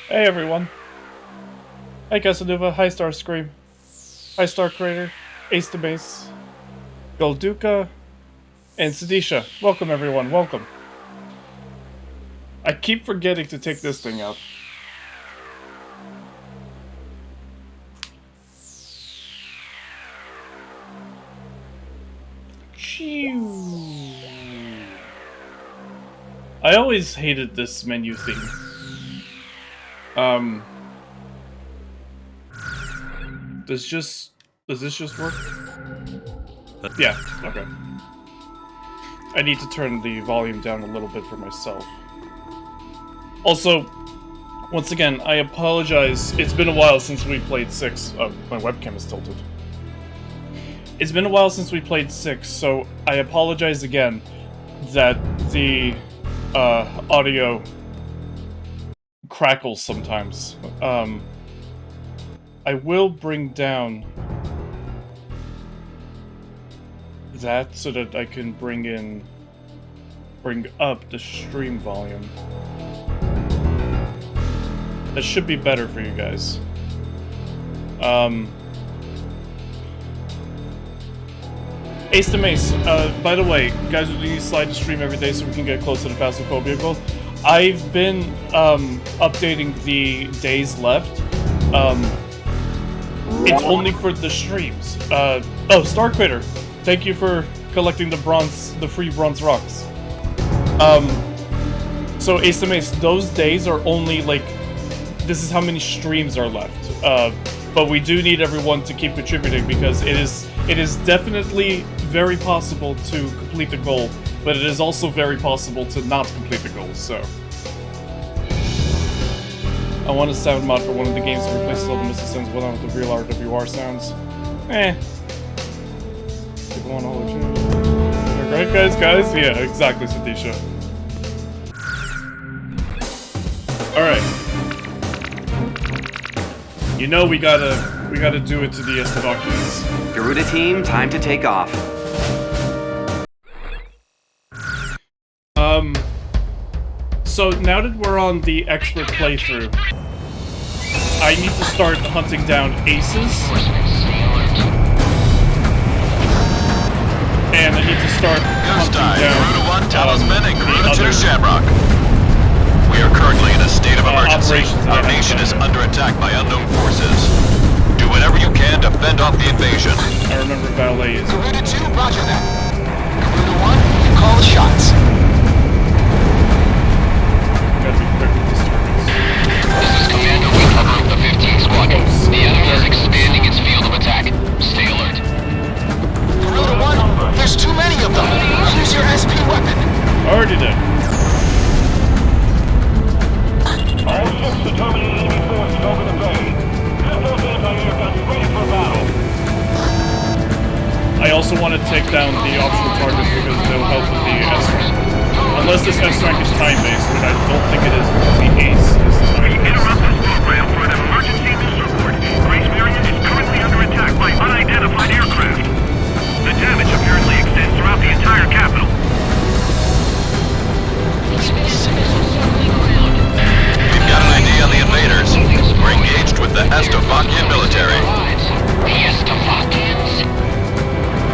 Hey everyone. Hey Casanova, hi Starscream, hi Star Crater, Ace to Base, Golduka, and Sadisha. Welcome everyone, welcome. I keep forgetting to take this thing out. I always hated this menu theme. Does this just work? Yeah, okay. I need to turn the volume down a little bit for myself. Also, once again, I apologize. It's been a while since we played 6. My webcam is tilted. It's been a while since we played 6, so I apologize again that the audio crackles sometimes. I will bring down that so that I can bring up the stream volume. That should be better for you guys. Ace to Mace, by the way, guys, we need to slide the stream every day so we can get closer to Phasmophobia goal. I've been updating the days left. It's only for the streams. Oh, Star Critter, thank you for collecting the free bronze rocks. So Ace to Mace, those days are only like, this is how many streams are left. But we do need everyone to keep contributing because it is definitely very possible to complete the goal, but it is also very possible to not complete the goal, so. I want a sound mod for one of the games that replaces all the missing sounds with one of the real RWR sounds. People want all the change. Right, guys? Yeah, exactly, Sadisha. Alright. You know we gotta do it to the Estevakians. Garuda team, time to take off. So now that we're on the expert playthrough, I need to start hunting down aces. And I need to start hunting down Garuda 1, Talisman, and Garuda 2, Shamrock. We are currently in a state of emergency. Our nation is under attack by unknown forces. Do whatever you can to fend off the invasion. I remember Valet is... Garuda 2, roger that. Garuda 1, you call the shots. Gotta be quick with this targets. This is Commander Whitcover of the 15th Squadron. The enemy is expanding its field of attack. Stay alert. Garuda 1, there's too many of them. Use your SP weapon. Already did. All ships determining enemy forces over the bay. Get those anti-aircraft ready for battle. I also want to take down the optional targets because they'll help with the S-rank. Unless this S-rank is time-based, but I don't think it is because the Ace is time-based. Interrupt this program for an emergency news report. Grace Marion is currently under attack by unidentified aircraft. The damage apparently extends throughout the entire capital. We've got an ID on the invaders. We're engaged with the Estevakian military. The Estevakians?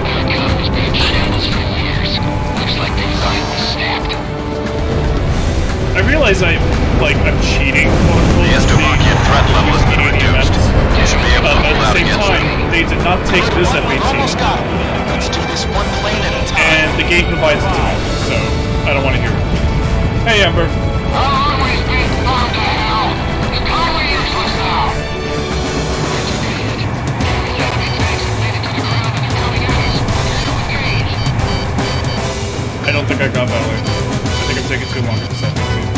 Our cover's been in shambles for years. Looks like they finally snapped. I realize I'm cheating, quote-unquote. The Estevakian threat level has been reduced. You should be able to At hold the out same against time, them. they did not take this Almost F-18, got it. Let's do this one plane at a time. and the game provides it to me, so I don't want to hear it. Hey, Amber. I'll always be burned to hell. The colony useless now. The enemy tanks have made it to the ground and they're coming at us. Prepare to engage. I don't think I got that way. I think I'm taking too long with this F-18.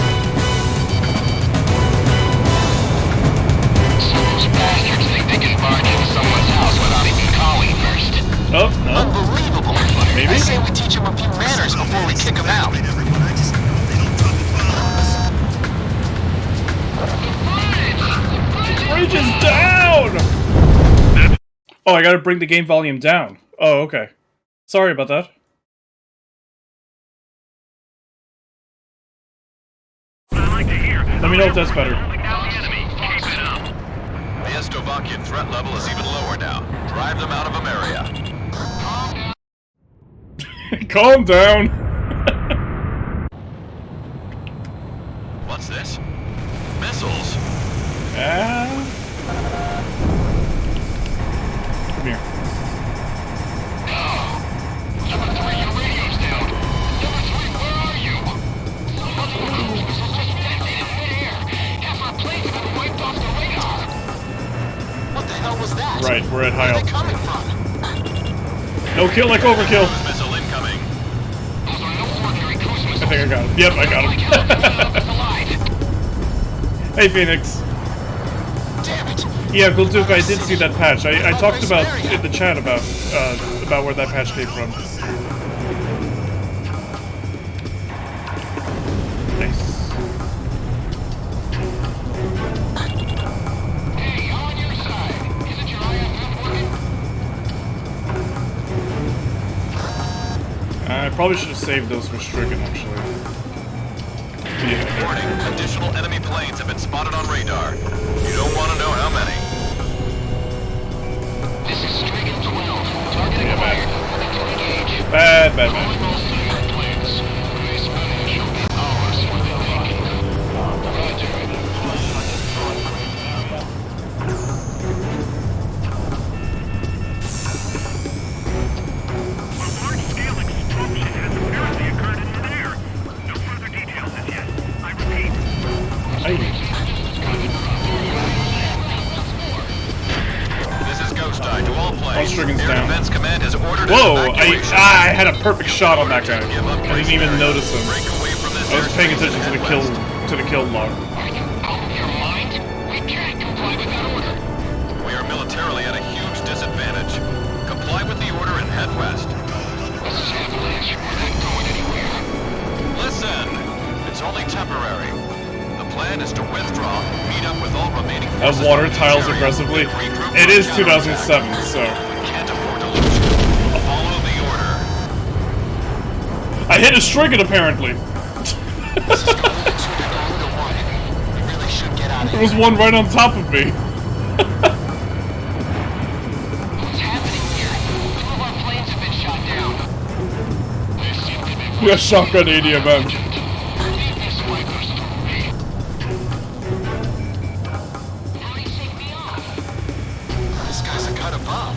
So those bastards think they can barge into someone's house without even calling first. Oh, no. Unbelievable. Maybe? I say we teach them a few manners before we kick them out. Bridge is down! Oh, I gotta bring the game volume down. Oh, okay. Sorry about that. I like to hear. Let me know if that's better. Down the enemy. Keep it up. The Estovakian threat level is even lower now. Drive them out of Ameria. Calm down. What's this? Missiles. Come here. Number 3, your radio's down. Number 3, where are you? Somebody cruise missiles just detonated in midair. Half our planes have been wiped off the radar. What the hell was that? Right, we're at high Where are they altitude. coming from? No kill like overkill. Cruise missile incoming. Those are no ordinary cruise missiles. I think I got him. Yep, I got Like him. helicopters alive. Hey, Phoenix. Damn it! Yeah, Gulduke, I did see that patch. I talked about in the chat about where that patch came from. Nice. Hey, on your side. Isn't your IFF working? I probably should have saved those for Stricken, actually. Yeah. Warning, additional enemy planes have been spotted on radar. You don't want to know how many. This is Stricken 12. Targeting fire. Engage. Bad. All civilian planes. Grace Meridian shall be ours for the taking. A large-scale explosion has apparently occurred in midair. No further details as yet. I repeat. This is Ghost Eye to all planes. Stricken's Air down. Defense Command has ordered an Whoa! evacuation. I had a perfect shot on that guy. Give up I Grace didn't even Meridian. notice him. Break away from this I was paying airspace attention to and the head kill log. Are you out of your mind? We can't comply with that order. west. We are militarily at a huge disadvantage. Comply with the order and head west. This is Avalanche. We're not going anywhere. Listen! It's only temporary. The plan is to withdraw, meet up with all remaining Have forces water from the tiles area, aggressively. and regroup It for is counterattack. 2007, so We can't afford to lose you. Follow the order. I hit a Stricken apparently. This is going to 2 to 1. We really should get out of There here. was one right on top of me. What's happening here? 2 of our planes have been shot down. They seem to be We got shotgun ADMM. Leave this Vipers to me. Hurry, take me off. This guy's a cut above.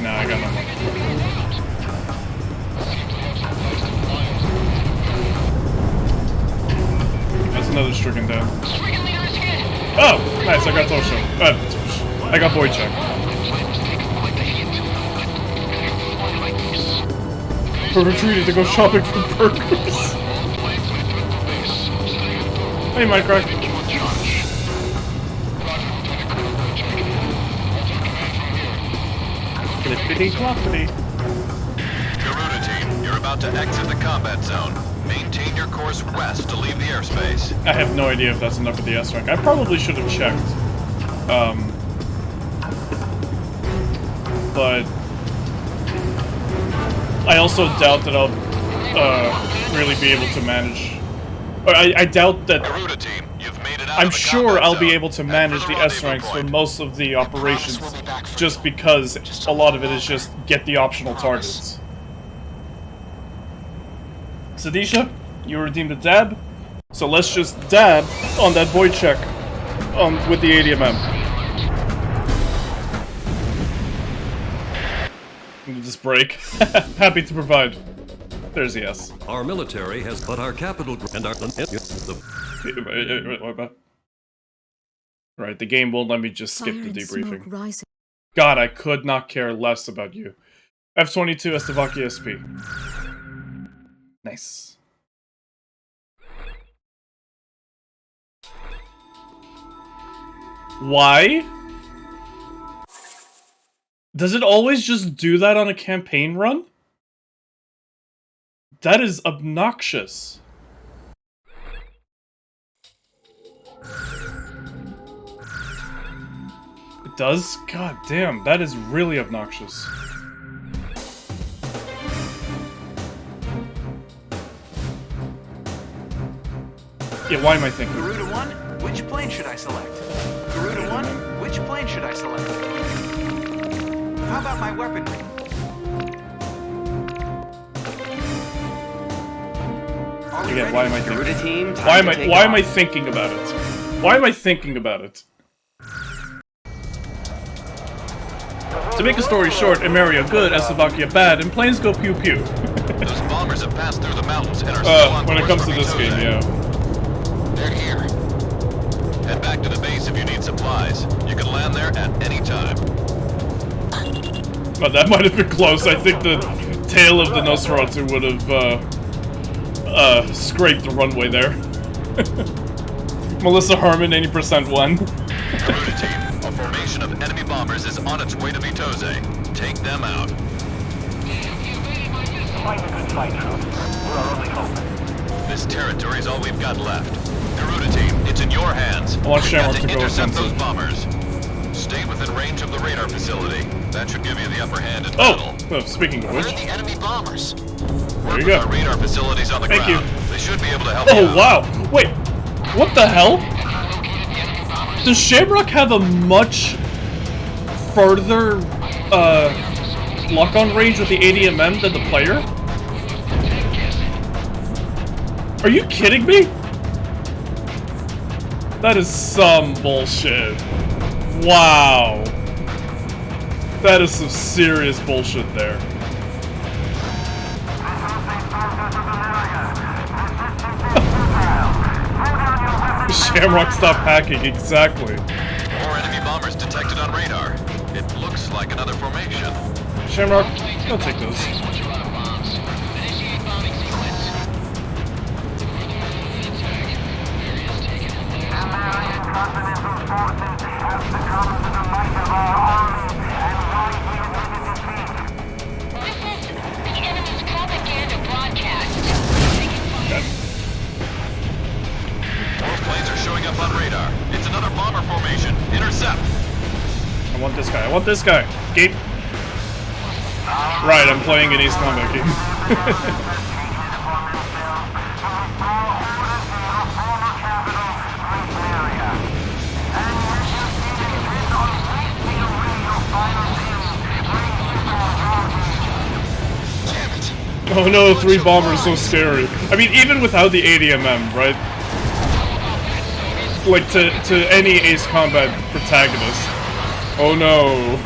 Nah, I got nothing. That's another Stricken down. Stricken leader is hit. Oh, nice. I got Tosho. I got Void Check. We're retreating to go shopping for burgers. Hey, Minecraft. Clippity cloppity. Garuda team, you're about to exit the combat zone. Maintain your course west to leave the airspace. I have no idea if that's enough for the S rank. I probably should have checked. But I also doubt that I'll really be able to manage. Or I doubt that. Garuda team, you've made it out I'm of the sure combat I'll zone. be able to Head manage for the the S rendezvous ranks for point. most of the operations, we'll be back for just you. because a lot of it is just get the optional targets. Sadisha, you redeemed a dab, so let's just dab on that void check with the ADMM. Need this break. Happy to provide. There's the S. Our military has put our capital and our Right, the game won't let me just skip the Fire and smoke debriefing. rising. God, I could not care less about you. F-22 Estovakia SP. Nice. Why? Does it always just do that on a campaign run? That is obnoxious. It does? God damn, that is really obnoxious. Yeah, why am I thinking? Garuda 1, Which plane should I select? Garuda 1, which plane should I select? How about my weaponry? Again, why am I Garuda team, why am I thinking about it? Why am I thinking about it? To make a story short, Emeria good, Slovakia bad, and planes go pew pew. Those bombers have passed through the mountains and are still on when it course comes to for this game, Mitose. yeah. They're here. Head back to the base if you need supplies. You can land there at any time. But that might have been close. I think the tail of the Nosferatu would have scraped the runway there. Melissa Harmon, 80% won. Garuda team, a formation of enemy bombers is on its way to Mitose. Take them out. Fight a good fight, Troop. We're our only hope. This territory is all we've got left. Garuda team, it's in your hands. I want We've Shamrock got to go intercept those offensive. bombers. Stay within range of the radar facility. That should give you the upper hand in battle. Oh, speaking of Where which, are the enemy bombers? there you With go. our radar facilities on the Thank ground. you. They should be able to help you Oh out. wow! Wait, what the hell? Does Shamrock have a much further lock-on range with the ADMM than the player? Are you kidding me? That is some bullshit. Wow. That is some serious bullshit there. Shamrock, stop hacking, exactly. More enemy bombers detected on radar. It looks like another formation. Shamrock, I'll take those. More planes are showing up on radar. It's another bomber formation. Intercept. I want this guy, I want this guy. Gabe. Right, I'm playing an Ace Combat game. Oh no, 3 bombers, so scary. I mean, even without the ADMM, right? Like, to any Ace Combat protagonist. Oh no.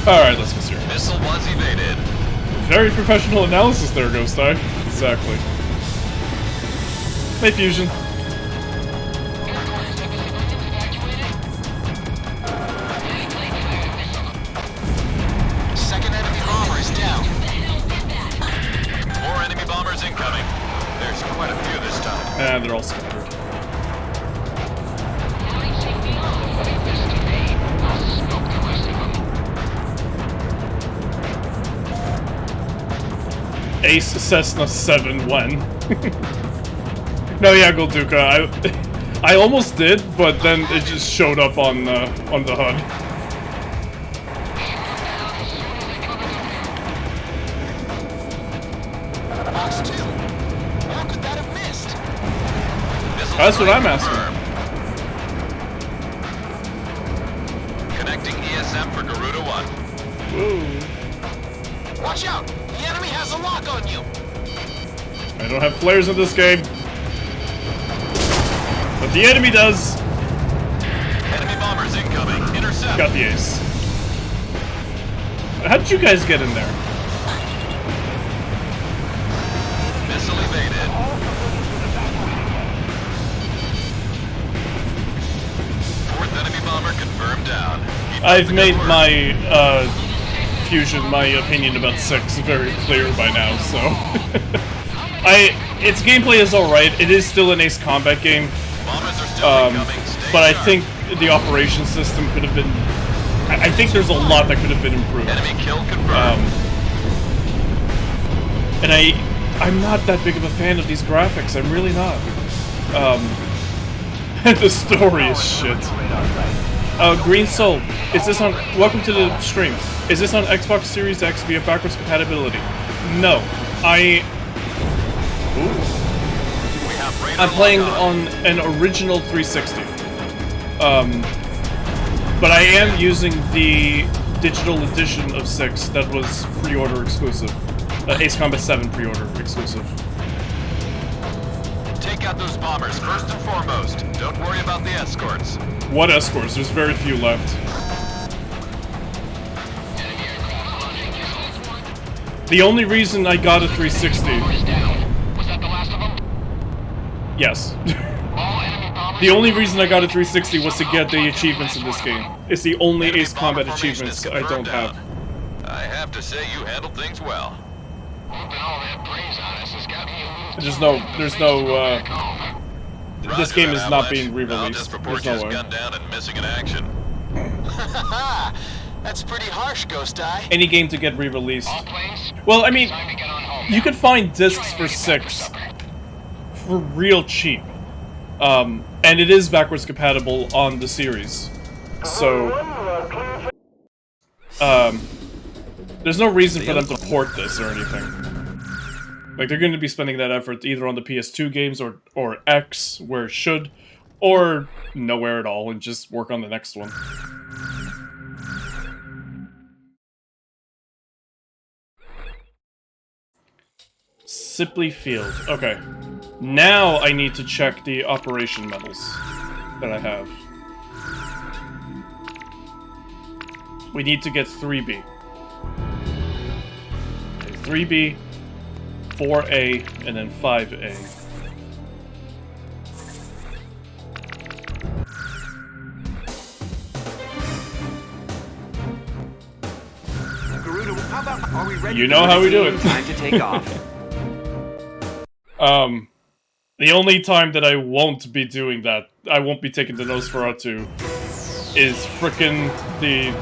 Alright, let's get serious. Missile was evaded. Very professional analysis there, Ghost Eye. Exactly. Hey, Fusion. Second enemy bomber is down. More enemy bombers incoming. There's quite a few this time. And they're all scattered. Ace Cessna 7 when? No, yeah, Golduka. I almost did, but then it just showed up on the HUD. Box 2. How could that have missed? Missile That's what strike I'm asking. confirmed. Connecting ESM for Garuda 1. Whoa. Watch out! The enemy has a lock on you! I don't have flares in this game. But the enemy does. Enemy bombers incoming. Intercept. Got the ace. How did you guys get in there? Missile evaded. Fourth enemy bomber confirmed down. Keep up I've the made good work. my Fusion, my opinion about 6 very clear by now, so its gameplay is alright. It is still an Ace Combat game, Bombers are still incoming. Stay but I sharp. think the operation system could have been. I think there's a lot that could have been improved. Enemy kill confirmed. And I'm not that big of a fan of these graphics. I'm really not. The story is shit. Green Soul, is this on... Welcome to the stream. Is this on Xbox Series X via backwards compatibility? No. I'm playing on an original 360. But I am using the digital edition of 6 that was pre-order exclusive. Ace Combat 7 pre-order exclusive. Take out those bombers first and foremost. Don't worry about the escorts. What escorts? There's very few left. The only reason I got a 360... Was that the last of them? Yes. All enemy bombers... The only reason I got a 360 was to get the achievements in this game. It's the only Enemy Ace Combat bomber formation achievements is I don't confirmed have. I have to say you handled things well. Whooping all that brains on us has got me a little... There's no, this Roger game that, is not Avalanche. being I'll re-released. just report There's you no as way. gunned down and missing in action. That's pretty harsh, Ghost Eye. Any game to get re-released. All planes, Well, I mean, time to get on home. you could find discs for 6 for real cheap. And it is backwards compatible on the series. So, there's no reason for them to port this or anything. Like, they're going to be spending that effort either on the PS2 games or X, where it should, or nowhere at all, and just work on the next one. Sipley Field. Okay. Now I need to check the operation medals that I have. We need to get 3B. Okay, 3B, 4A, and then 5A. Garuda, how about... Are we ready? You know how we do it. Time to take off. The only time that I won't be doing that, I won't be taking the Nosferatu, is frickin' the,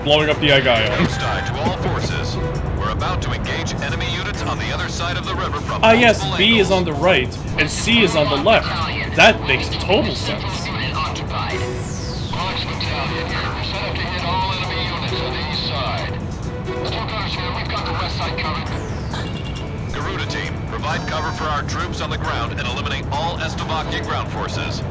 blowing up the Agaya. Ghost Eye to all forces. We're about to engage enemy units on the other side of the river from Ah yes, multiple B is angles. on the right, and C is on the left. That makes total sense. Unit occupied. Alex Battalion here. Set up to hit all enemy units on the east side. Still gunners here. We've got the west side covered. Garuda team, provide cover for our troops on the ground and eliminate all Estavakia ground forces.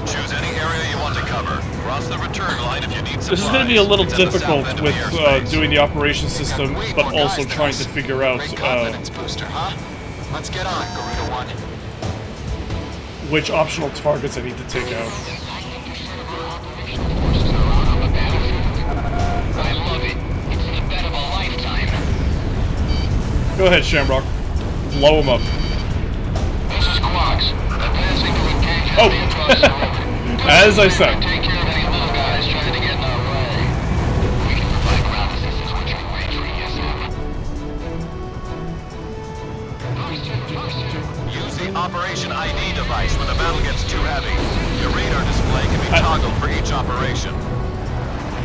Choose any area you want to cover. Cross the return line if you need supplies. This is going to be a little It's at the difficult south end of with the airspace. doing the operation system, Way but more also guys than trying us. to figure out Great confidence booster, huh? Let's get on, Garuda 1. which optional targets I need to take out. I love it. It's the bet of a lifetime. Go ahead, Shamrock. Blow him up. This is Quox. Advancing to engage Oh. enemy across the river. As I said. Take care of any little guys trying to get in our way. We can provide ground assistance with your range for ESM. Use the Operation ID device when the battle gets too heavy. Your radar display can be toggled for each operation.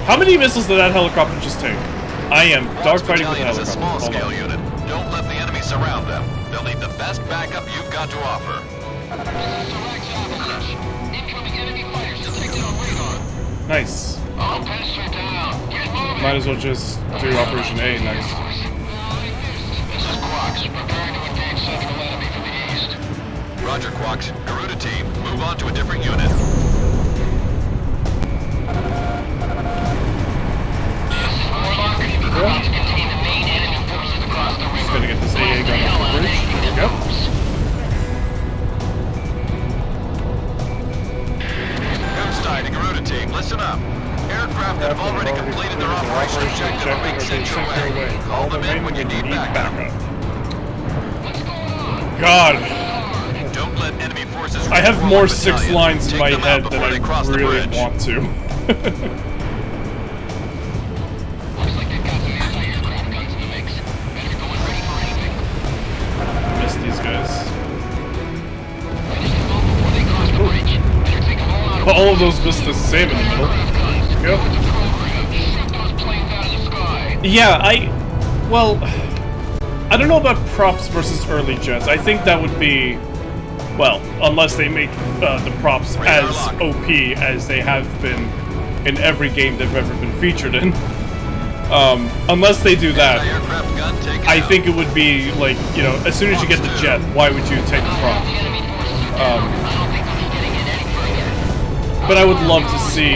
How many missiles did that helicopter just take? I am Quox dogfighting with the Battalion is a helicopter. small Hold scale on. unit. Don't let the enemy surround them. They'll need the best backup you've got to offer. Incoming enemy fighters detected on radar. Nice. All pests are down. Get moving. Might as well just do Operation A next. This is Quox. Preparing to engage central enemy from the east. Roger, Quox. Garuda team, move on to a different unit. Warlock, need to contain the main enemy forces across the river. Just gonna get this AA gun off the bridge. There we go. Ghost Eye to Garuda team, listen up. Aircraft that have already completed their operation objective are being sent your way. Call them in when you need backup. God, Don't let enemy forces. I have reform more a 6 battalion. lines in Take my them out head than before they cross I the really bridge. want to. Looks like they've got some anti-aircraft guns in the mix. Better go and ready for anything. Miss these guys. Finish them all before they cross the bridge. Better take them all out. But all of those missed the same in the middle. Guns. Yep. The program. Shoot those planes out of the sky. Yeah, well, I don't know about props versus early jets. I think that would be, well, unless they make the props Radar as lock. OP as they have been in every game they've ever been featured in. Unless they do that, Anti-aircraft gun taken I out. think it would be like, you know, as soon as you get the jet, why would you take a prop? But I would love to see,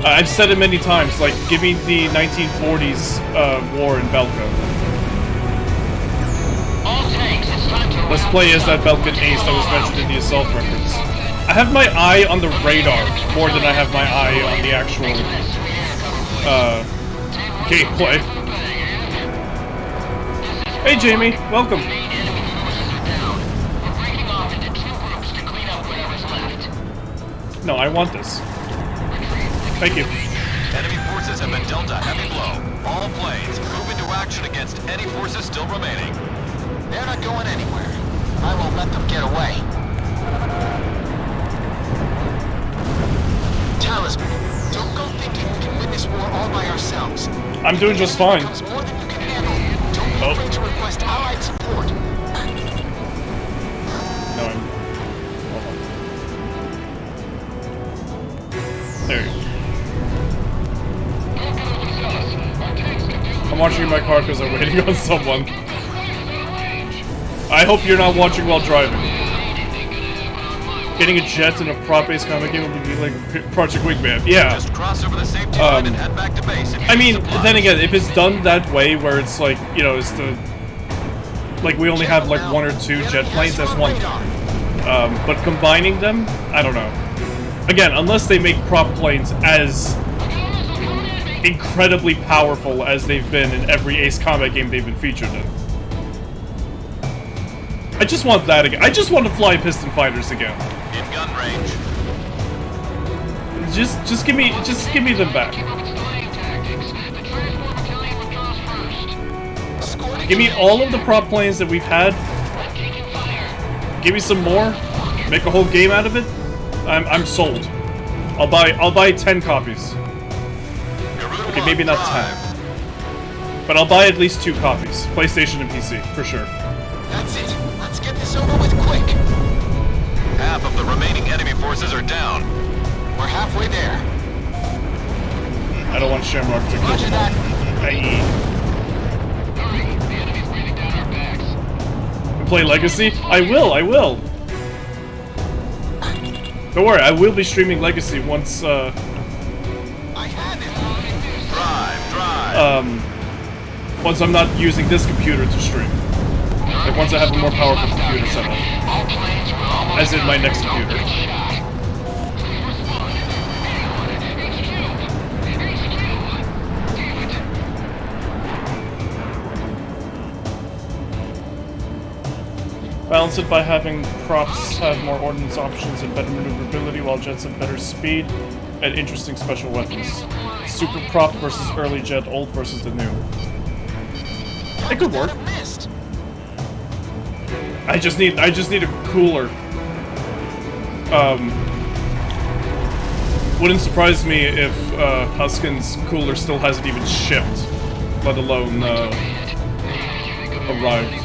I've said it many times, like, give me the 1940s war in Belka. Let's play as that Belkan ace that was mentioned in the assault records. I have my eye on the radar more than I have my eye on the actual gameplay. Hey Jamie, welcome. No, I want this. Thank you. Enemy forces have been dealt a heavy blow. All planes, move into action against any forces still remaining. They're not going anywhere. I won't let them get away. Talisman, don't go thinking we can win this war all by ourselves. I'm doing just fine. If it becomes more than you can handle, don't be afraid to request allied support. No, I'm... Hold on. There you go. I'm watching in my car because I'm waiting on someone. I hope you're not watching while driving. Getting a jet in a prop-based combat game would be like Project Wingman. Yeah. Just cross over the safety line and head back to base. if you I need mean, supplies. then again, if it's done that way, where it's like, you know, it's the... Like, we only have like 1 or 2 jet planes, that's one thing. But combining them, I don't know. Again, unless they make prop planes as incredibly powerful as they've been in every Ace Combat game they've been featured in. I just want that again. I just want to fly piston fighters again. In gun range. Just give me them back. Give me all of the prop planes that we've had. Give me some more. Make a whole game out of it. I'm sold. I'll buy 10 copies. Okay, maybe not 10. But I'll buy at least 2 copies. PlayStation and PC, for sure. That's it. Let's get this over with quick. Half of the remaining enemy forces are down. We're halfway there. I don't want Shamrock to kill Roger them. that. Play Legacy? I will. Don't worry, I will be streaming Legacy once, I have it. Drive. once I'm not using this computer to stream. Like, once I have a more powerful computer set up. As in my next computer. Balance it by having props have more ordnance options and better maneuverability, while jets have better speed and interesting special weapons. Super prop versus early jet, old versus the new. It could work. Missed. I just need a cooler. Wouldn't surprise me if Huskin's cooler still hasn't even shipped, let alone arrived.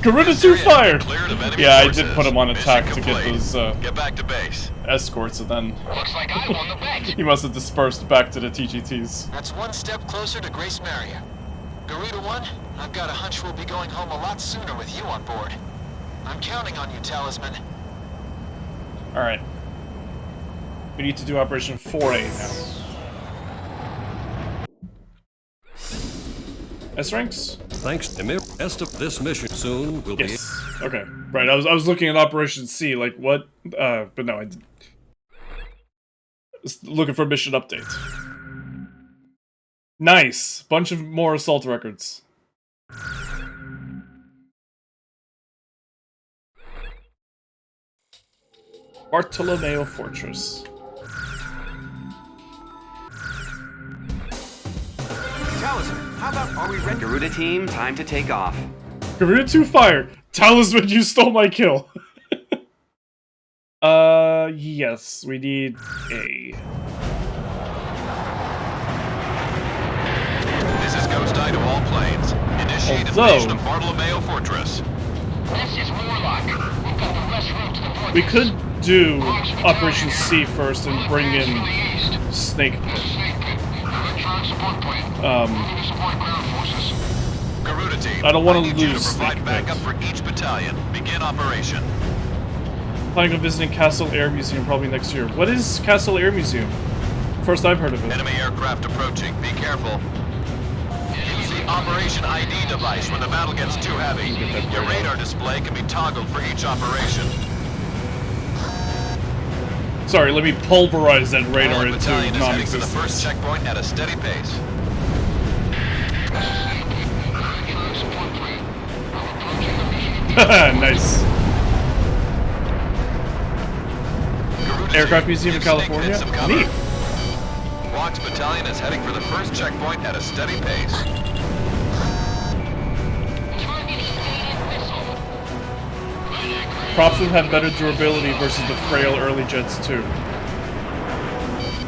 Garuda 2 fired! Cleared of enemy Yeah, I forces. did put him on attack Mission to get complete. those Get back to base. escorts, and then Looks like I won the bet. he must have dispersed back to the TGTs. That's one step closer to Grace Maria. Garuda 1, I've got a hunch we'll be going home a lot sooner with you on board. I'm counting on you, Talisman. Alright. We need to do Operation 4A now. S-ranks? Thanks, Emir. Rest of this mission soon will Yes. Okay. Right, I was looking at Operation C, like, what? But no, I did. Just looking for a mission update. Nice! Bunch of more assault records. Bartolomeo Fortress. Talisman, how about are we ready? Garuda team, time to take off. Garuda 2 fire! Talisman, you stole my kill! Yes, we need A. Ghost Eye to all planes. Initiate Although- invasion of Bartolomeo Fortress. This is Warlock. We've got the rest route to the fortress. We could do Operation C first and bring To in the east. Snake Pit. Snake Pit. Electronic support plane. Moving to support ground forces. Garuda team, I don't wanna need you lose to provide Snake backup Pit. for each battalion. Begin operation. Planning on visiting Castle Air Museum probably next year. What is Castle Air Museum? First I've heard of it. Enemy aircraft approaching. Be careful. Use the Operation ID device when the battle gets too heavy. Your radar display can be toggled for each operation. Sorry, let me pulverize that radar Warlock into battalion is heading for the first non-existence. checkpoint at a steady pace. Electronic support plane. Approaching the mission. Nice. Garuda Aircraft team, Museum in give Snake Pit California? some cover. Neat. Fox battalion is heading for the first checkpoint at a steady pace. Target evaded missile. Props would have better durability versus the frail early jets too.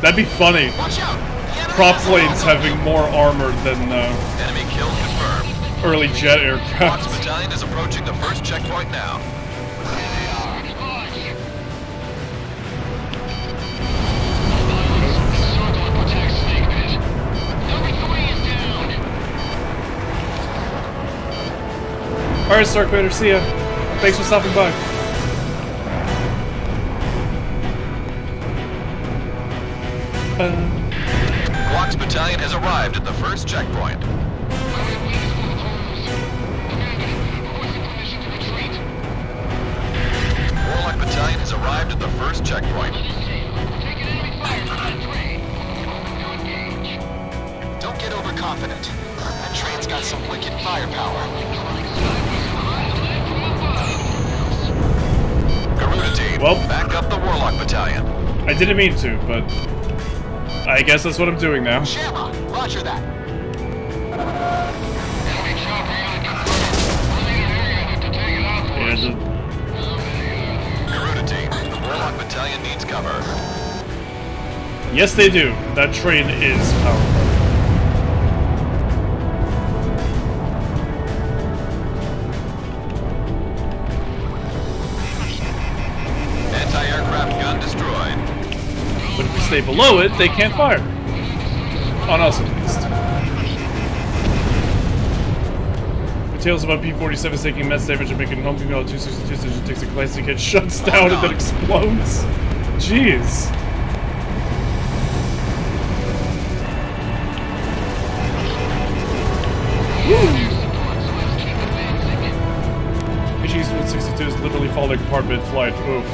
That'd be funny. Watch out! The enemy Prop has a planes logo. having more armor than Enemy kill confirmed. early jet Fox aircraft. battalion is approaching the first checkpoint now. Circle and protect Snake Pit. Number 3 is down. Alright, Starkvader, see ya. Thanks for stopping by. Fox battalion has arrived at the first checkpoint. Warlock battalion has arrived at the first checkpoint. Don't get overconfident. That train's got some wicked firepower. Garuda team, Well- back up the Warlock battalion. I didn't mean to, but I guess that's what I'm doing now. Shamrock, roger that. Yeah, Garuda team, the Warlock battalion needs cover. yes, they do. That train is powerful. Anti-aircraft gun destroyed. But if we stay below it, they can't fire. On us, at least. The tales about P-47 taking immense damage and making home female 262 takes a glancing hit, shuts down, and then explodes. Jeez. HE-162 is literally falling apart mid-flight. Oof.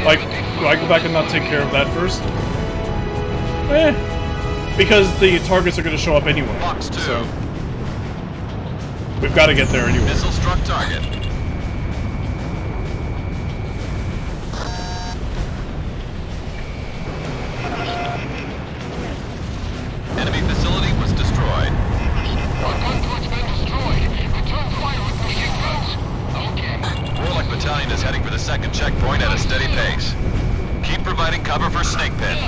Like, do I go back and not take care of that first? Because the targets are going to show up anyway. Fox 2. So, we've got to get there anyway. Missile struck target. Enemy facility was destroyed. Our gun port's been destroyed. Return fire with machine guns. Okay. Warlock battalion is heading for the second checkpoint at a steady pace. Keep providing cover for Snake Pit.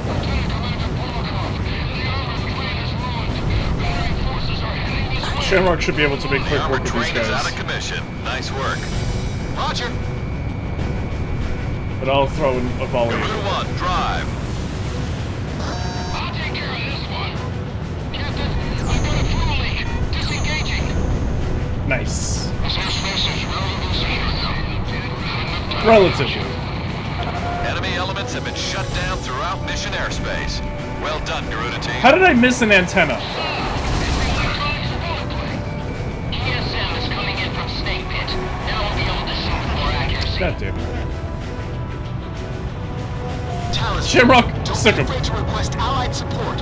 Lieutenant Commander Volkov, the armored train is ruined. Battery forces are heading this way. Shamrock should be able to make The quick work armored with these train is out guys. of commission. Nice work. Roger. But I'll throw in a volley. Garuda 1, drive. I'll take care of this one. Captain, I've got a fuel leak. Disengaging. Nice. This message relevant. Relatively. Enemy elements have been shut down throughout mission airspace. Well done, Garuda team. How did I miss an antenna? ESM is coming in from Snake Pit. Now we'll be able to shoot with more accuracy. God damn it. Talisman, Shamrock, don't sick be him. afraid to request allied support.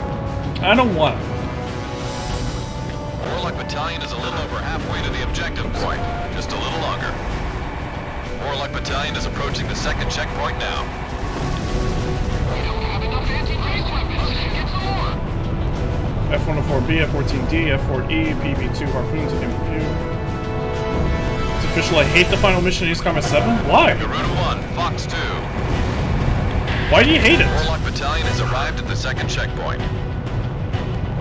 I don't want it. Warlock battalion is a little over halfway to the objective point. Just a little longer. Warlock battalion is approaching the second checkpoint now. We don't have enough anti-base weapons. Get some more. F-104B, F-14D, F-4E, BB-2 harpoons and infuse. It's official, I hate the final mission in Ace Combat 7? Why? Garuda 1, Fox 2. Why do you hate it? Warlock Battalion has arrived at the second checkpoint.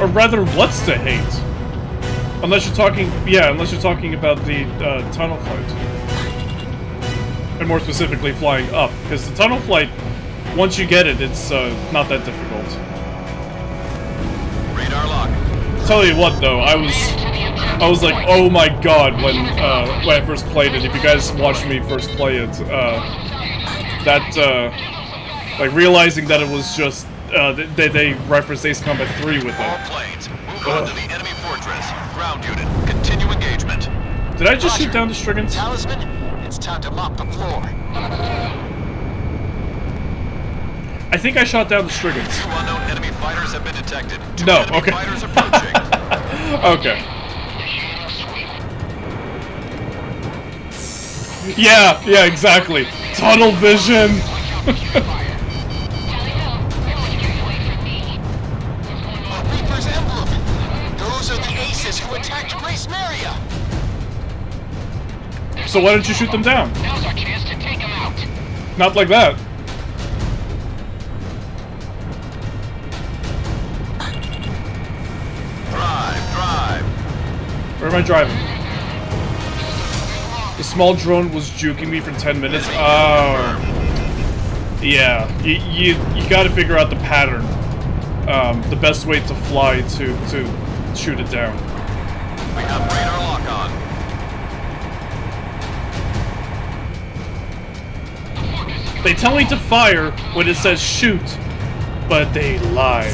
Or rather, what's to hate? Unless you're talking, unless you're talking about the tunnel flight. And more specifically, flying up. Because the tunnel flight, once you get it, it's not that difficult. Radar lock. Tell you what, though, I was like, oh my god, when I first played it. If you guys watched me first play it, like realizing that it was just they referenced Ace Combat 3 with All it. planes, move on to the enemy fortress. Ground unit, continue engagement. Did I just shoot down the Striggans? Talisman, it's time to mop the floor. I think I shot down the Striggans. 2 unknown enemy fighters have been detected. 2 No, enemy okay. fighters approaching. Okay. Yeah, exactly. Tunnel vision. A Reaper's emblem. Those are the aces who attacked Grace Maria. So why don't you shoot them down? Now's our chance to take them out. Not like that. Drive. Where am I driving? The small drone was juking me for 10 minutes. Oh. Yeah. You gotta figure out the pattern. The best way to fly to shoot it down. We have radar lock on. They tell me to fire when it says shoot, but they lie.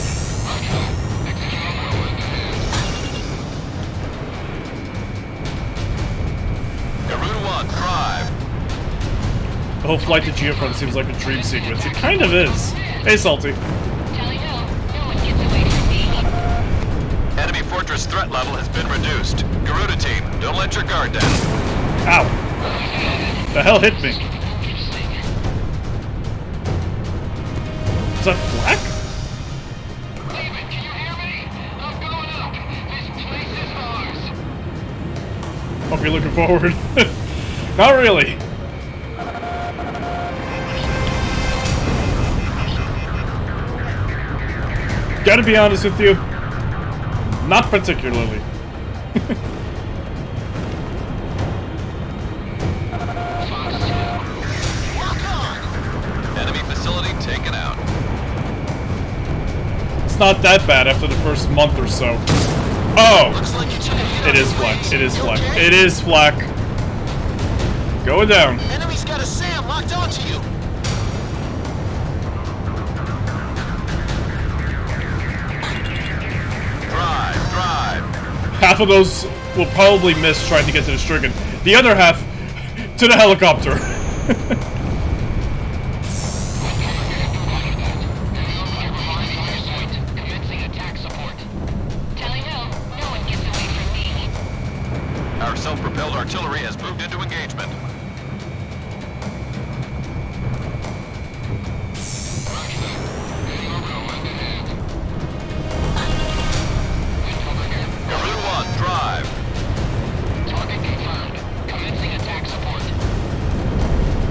Garuda 1, drive. The whole flight to Geofront seems like a dream sequence. It kind of is. Hey, Salty. Tally ho, no one gets away from me. Enemy fortress threat level has been reduced. Garuda team, don't let your guard down. Ow. The hell hit me? Is that flak? David, can you hear me? I'm going up. This place is ours. Hope you're looking forward. Not really. Gotta be honest with you. Not particularly. Enemy facility taken out. It's not that bad after the first month or so. Oh! Looks like you took a hit It on is your flak. brakes. It is You flak. okay? It is flak. Going down. Enemy's got a SAM locked onto you. Drive. Half of those will probably miss trying to get to the Strigan. The other half, to the helicopter. Commencing attack support. Tally ho, no one gets away from me. Our self-propelled artillery has moved into engagement. Garuda 1, drive. Target confirmed. Commencing attack support.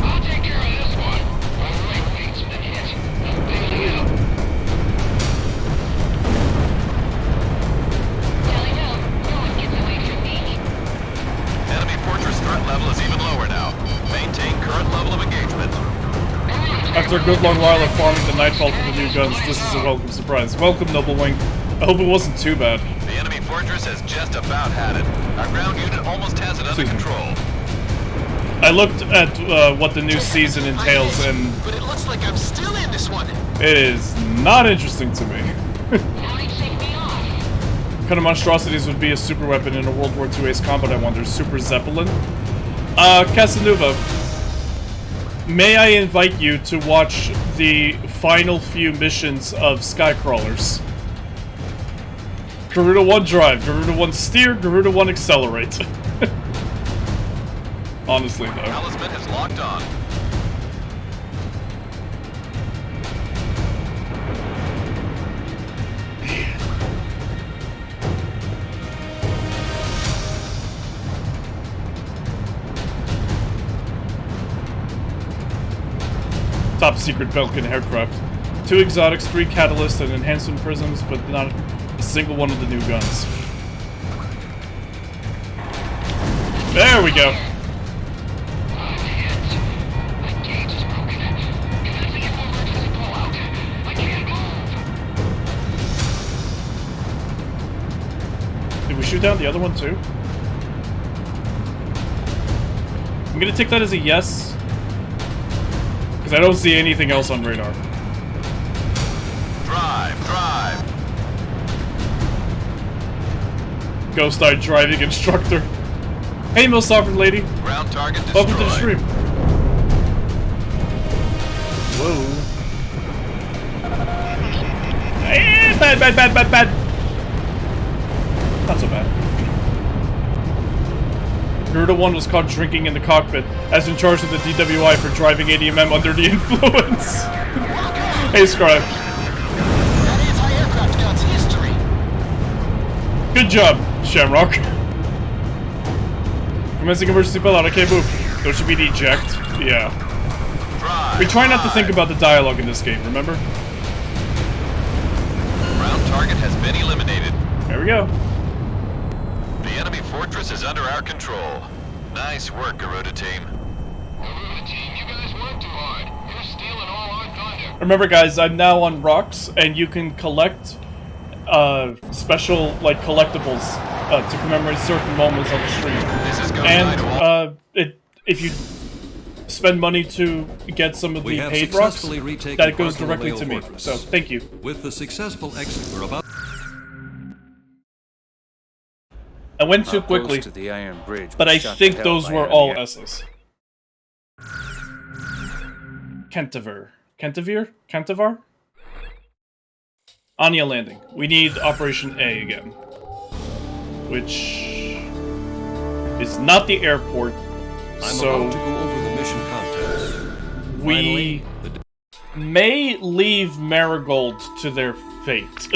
I'll take care of this one. My right wing's been hit. I'm bailing out. Tally ho, no one gets away from me. Enemy fortress threat level is even lower now. Maintain current level of engagement. After a good long while of farming the Nightfall for the new guns, this is a welcome surprise. Welcome, Noble Wing. I hope it wasn't too bad. The enemy fortress has just about had it. Our ground unit almost has it under Excuse me. control. I looked at what the new season entails, and But it looks like I'm still in this one. it is not interesting to me. Now they shake me off. What kind of monstrosities would be a super weapon in a World War II Ace Combat, I wonder? Super Zeppelin? Casanova, may I invite you to watch the final few missions of Skycrawlers? Garuda 1 drive, Garuda 1 steer, Garuda 1 accelerate. Honestly, though. Talisman is locked on. top secret Belkin aircraft. 2 exotics, 3 catalysts, and enhancement prisms, but not a single one of the new guns. There we go. Did we shoot down the other one too? I'm gonna take that as a yes, because I don't see anything else on radar. Drive. Ghost Eye driving instructor. Hey, Mill Sovereign Lady. Ground target destroyed. Welcome to the stream. Whoa. Bad. Not so bad. Garuda 1 was caught drinking in the cockpit, as in charge of the DWI for driving ADMM under the influence. Hey, Scribe. That anti-aircraft gun's history. Good job, Shamrock. Commencing emergency bailout. Okay, boop. Don't you mean eject? Yeah. We try not to think about the dialogue in this game, remember? Ground target has been eliminated. There we go. The enemy fortress is under our control. Nice work, Garuda team. Garuda team, you guys work too hard. You're stealing all our thunder. Remember, guys, I'm now on Rocks, and you can collect special, like, collectibles to commemorate certain moments on the stream. This is And if you spend money to get some of We the have paid rocks, successfully retaken that goes Bartolomeo directly to me. Fortress. So, thank you. With the successful exit, we're about. I went too quickly, To the Iron Bridge, but I shot think to those hell were by all enemy. S's. Kentavar? Anya landing. We need Operation A again. Which is not the airport, I'm so about to go over the mission contents. we Finally, the may leave Marigold to their fate.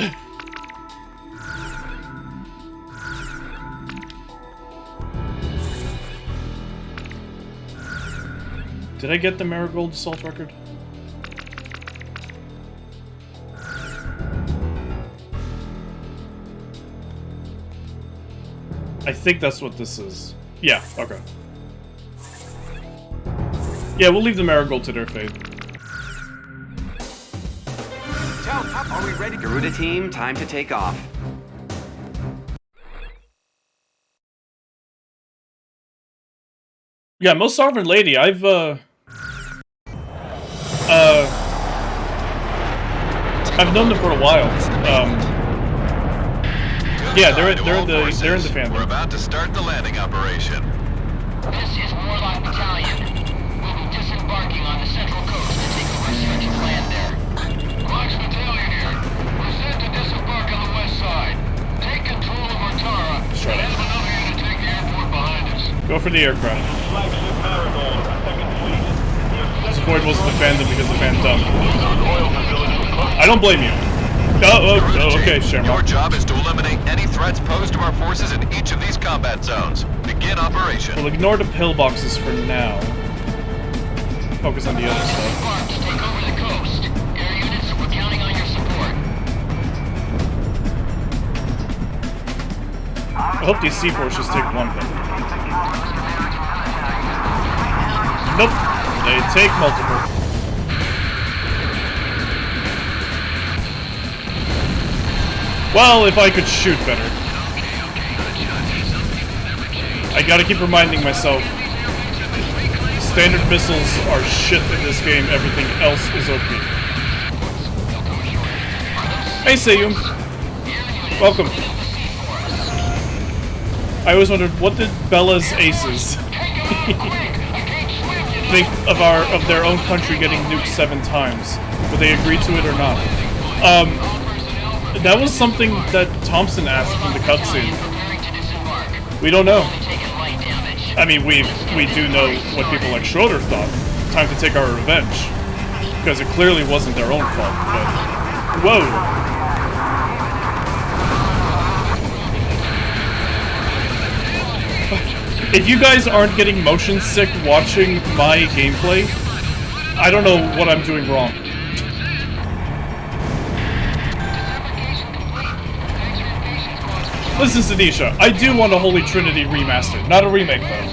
Did I get the Marigold assault record? I think that's what this is. Yeah, okay. Yeah, we'll leave the Marigold to their fate. Are we ready? Garuda team, time to take off. Yeah, Most Sovereign Lady, I've known them for a while. Yeah, they're in the We're fandom. about to start the landing operation. This is Warlock Battalion. We'll be disembarking on the Central Coast to take over search and land there. Fox Battalion here. We're set to disembark on the west side. Take control of Ortara and Shut up. have another unit take the airport behind us. Go for the aircraft. Support most of the fandom because the fan's dumb. I don't blame you. Oh, okay, Your Shamrock. job is to eliminate any threats posed to our forces in each of these combat zones. Begin operation. We'll ignore the pillboxes for now. Focus on the other stuff. Disembark to take over the coast. Air units, we're counting on your support. I hope these C4s just take one hit. Nope. They take multiple. Well, if I could shoot better. I gotta keep reminding myself. Standard missiles are shit in this game, everything else is OP. Hey, Seiyum. Welcome. I always wondered, what did Bella's aces think of their own country getting nuked 7 times? Would they agree to it or not? That was something that Thompson asked in the cutscene. We don't know. I mean, we do know what people like Schroeder thought. Time to take our revenge. Because it clearly wasn't their own fault, but... Whoa! If you guys aren't getting motion sick watching my gameplay, I don't know what I'm doing wrong. Listen, Sidisha, I do want a Holy Trinity remaster, not a remake though.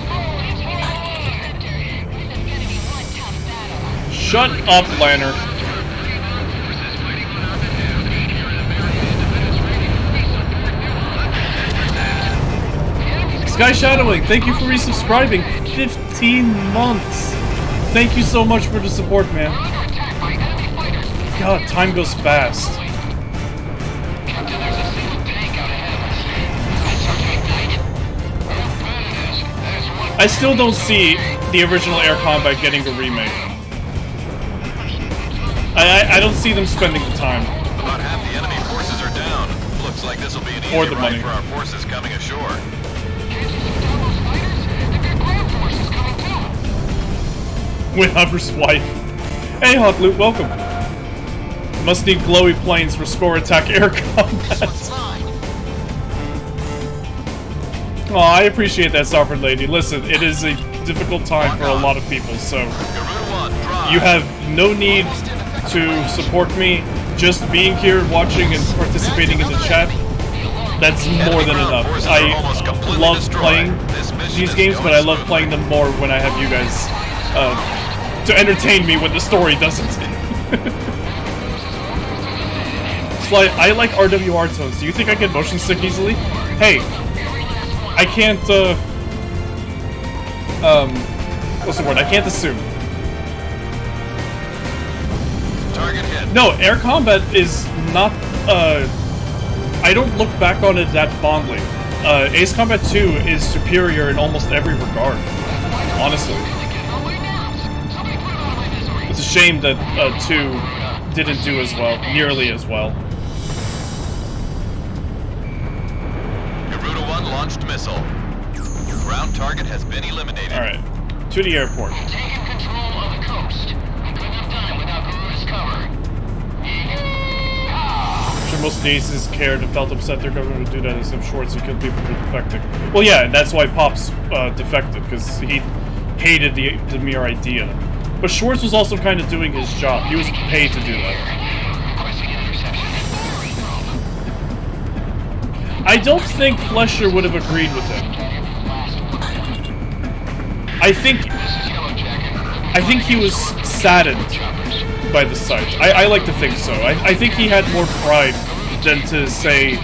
Shut up, Lanner. Sky Shadowing, thank you for resubscribing. 15 months. Thank you so much for the support, man. God, time goes fast. I still don't see the original Air Combat getting a remake. I don't see them spending the time. About half the enemy forces are down. Looks like this will be an Or easy the ride money. for our forces coming ashore. Windhover's wife. Hey, Hot Loot, welcome. Must need glowy planes for score attack air combat. Aw, I appreciate that, Sovereign Lady. Listen, it is a difficult time for a lot of people, so you have no need to support me. Just being here, watching, and participating in the chat, that's more than enough. I love playing these games, but I love playing them more when I have you guys to entertain me when the story doesn't. Sly, I like RWR tones. Do you think I can motion stick easily? Hey, I can't, what's the word? I can't assume. Target hit. No, air combat is not, I don't look back on it that fondly. Ace Combat 2 is superior in almost every regard, honestly. It's a shame that 2 didn't do as well, nearly as well. Garuda 1 launched missile. Ground target has been eliminated. Alright, to the airport. Taking control of the coast. We couldn't have done it without Garuda's cover. I'm sure most aces cared and felt upset their government would do that except Schwartz who killed people for defecting. Well, yeah, that's why Pop's defected, because he hated the mere idea. But Schwartz was also kind of doing his job. He was paid to do that. I don't think Flesher would have agreed with him. I think he was saddened by the sight. I like to think so. I think he had more pride than to say,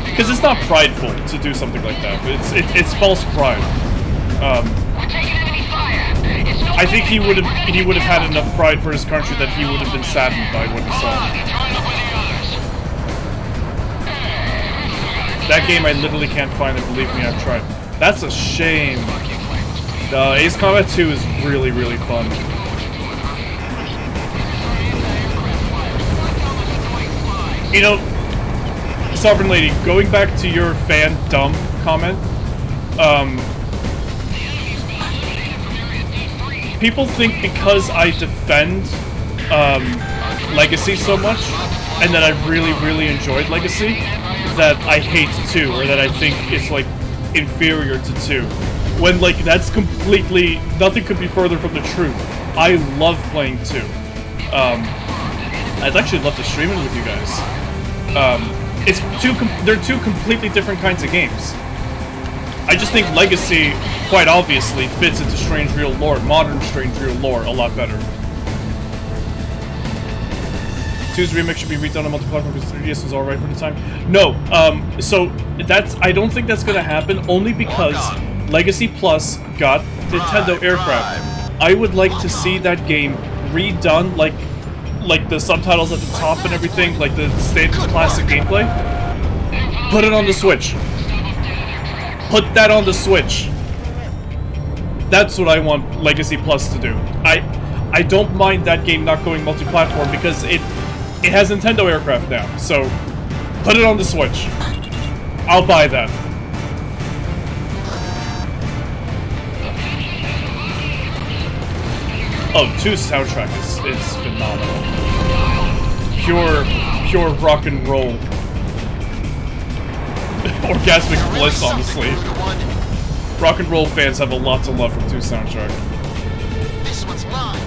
because it's not prideful to do something like that. It's false pride. I think he would have had enough pride for his country that he would have been saddened by what he saw. That game I literally can't find it, believe me, I've tried. That's a shame. Ace Combat 2 is really, really fun. You know, Sovereign Lady, going back to your fan dumb comment, people think because I defend Legacy so much, and that I really, really enjoyed Legacy, that I hate 2, or that I think it's, like, inferior to 2. When, like, that's completely... Nothing could be further from the truth. I love playing 2. I'd actually love to stream it with you guys. They're two completely different kinds of games. I just think Legacy, quite obviously, fits into Strange Real lore, modern Strange Real lore, a lot better. 2's remake should be redone on multi-platform because 3DS was alright for the time. No, so I don't think that's gonna happen, only because Legacy Plus got Nintendo Aircraft. I would like to see that game redone, like the subtitles at the top and everything, like the standard classic gameplay. Put it on the Switch. Put that on the Switch. That's what I want Legacy Plus to do. I don't mind that game not going multi-platform because it has Nintendo Aircraft now, so put it on the Switch. I'll buy that. Oh, 2's soundtrack is phenomenal. Pure rock and roll. Orgasmic bliss, honestly. Rock and roll fans have a lot to love from 2's soundtrack. This one's mine.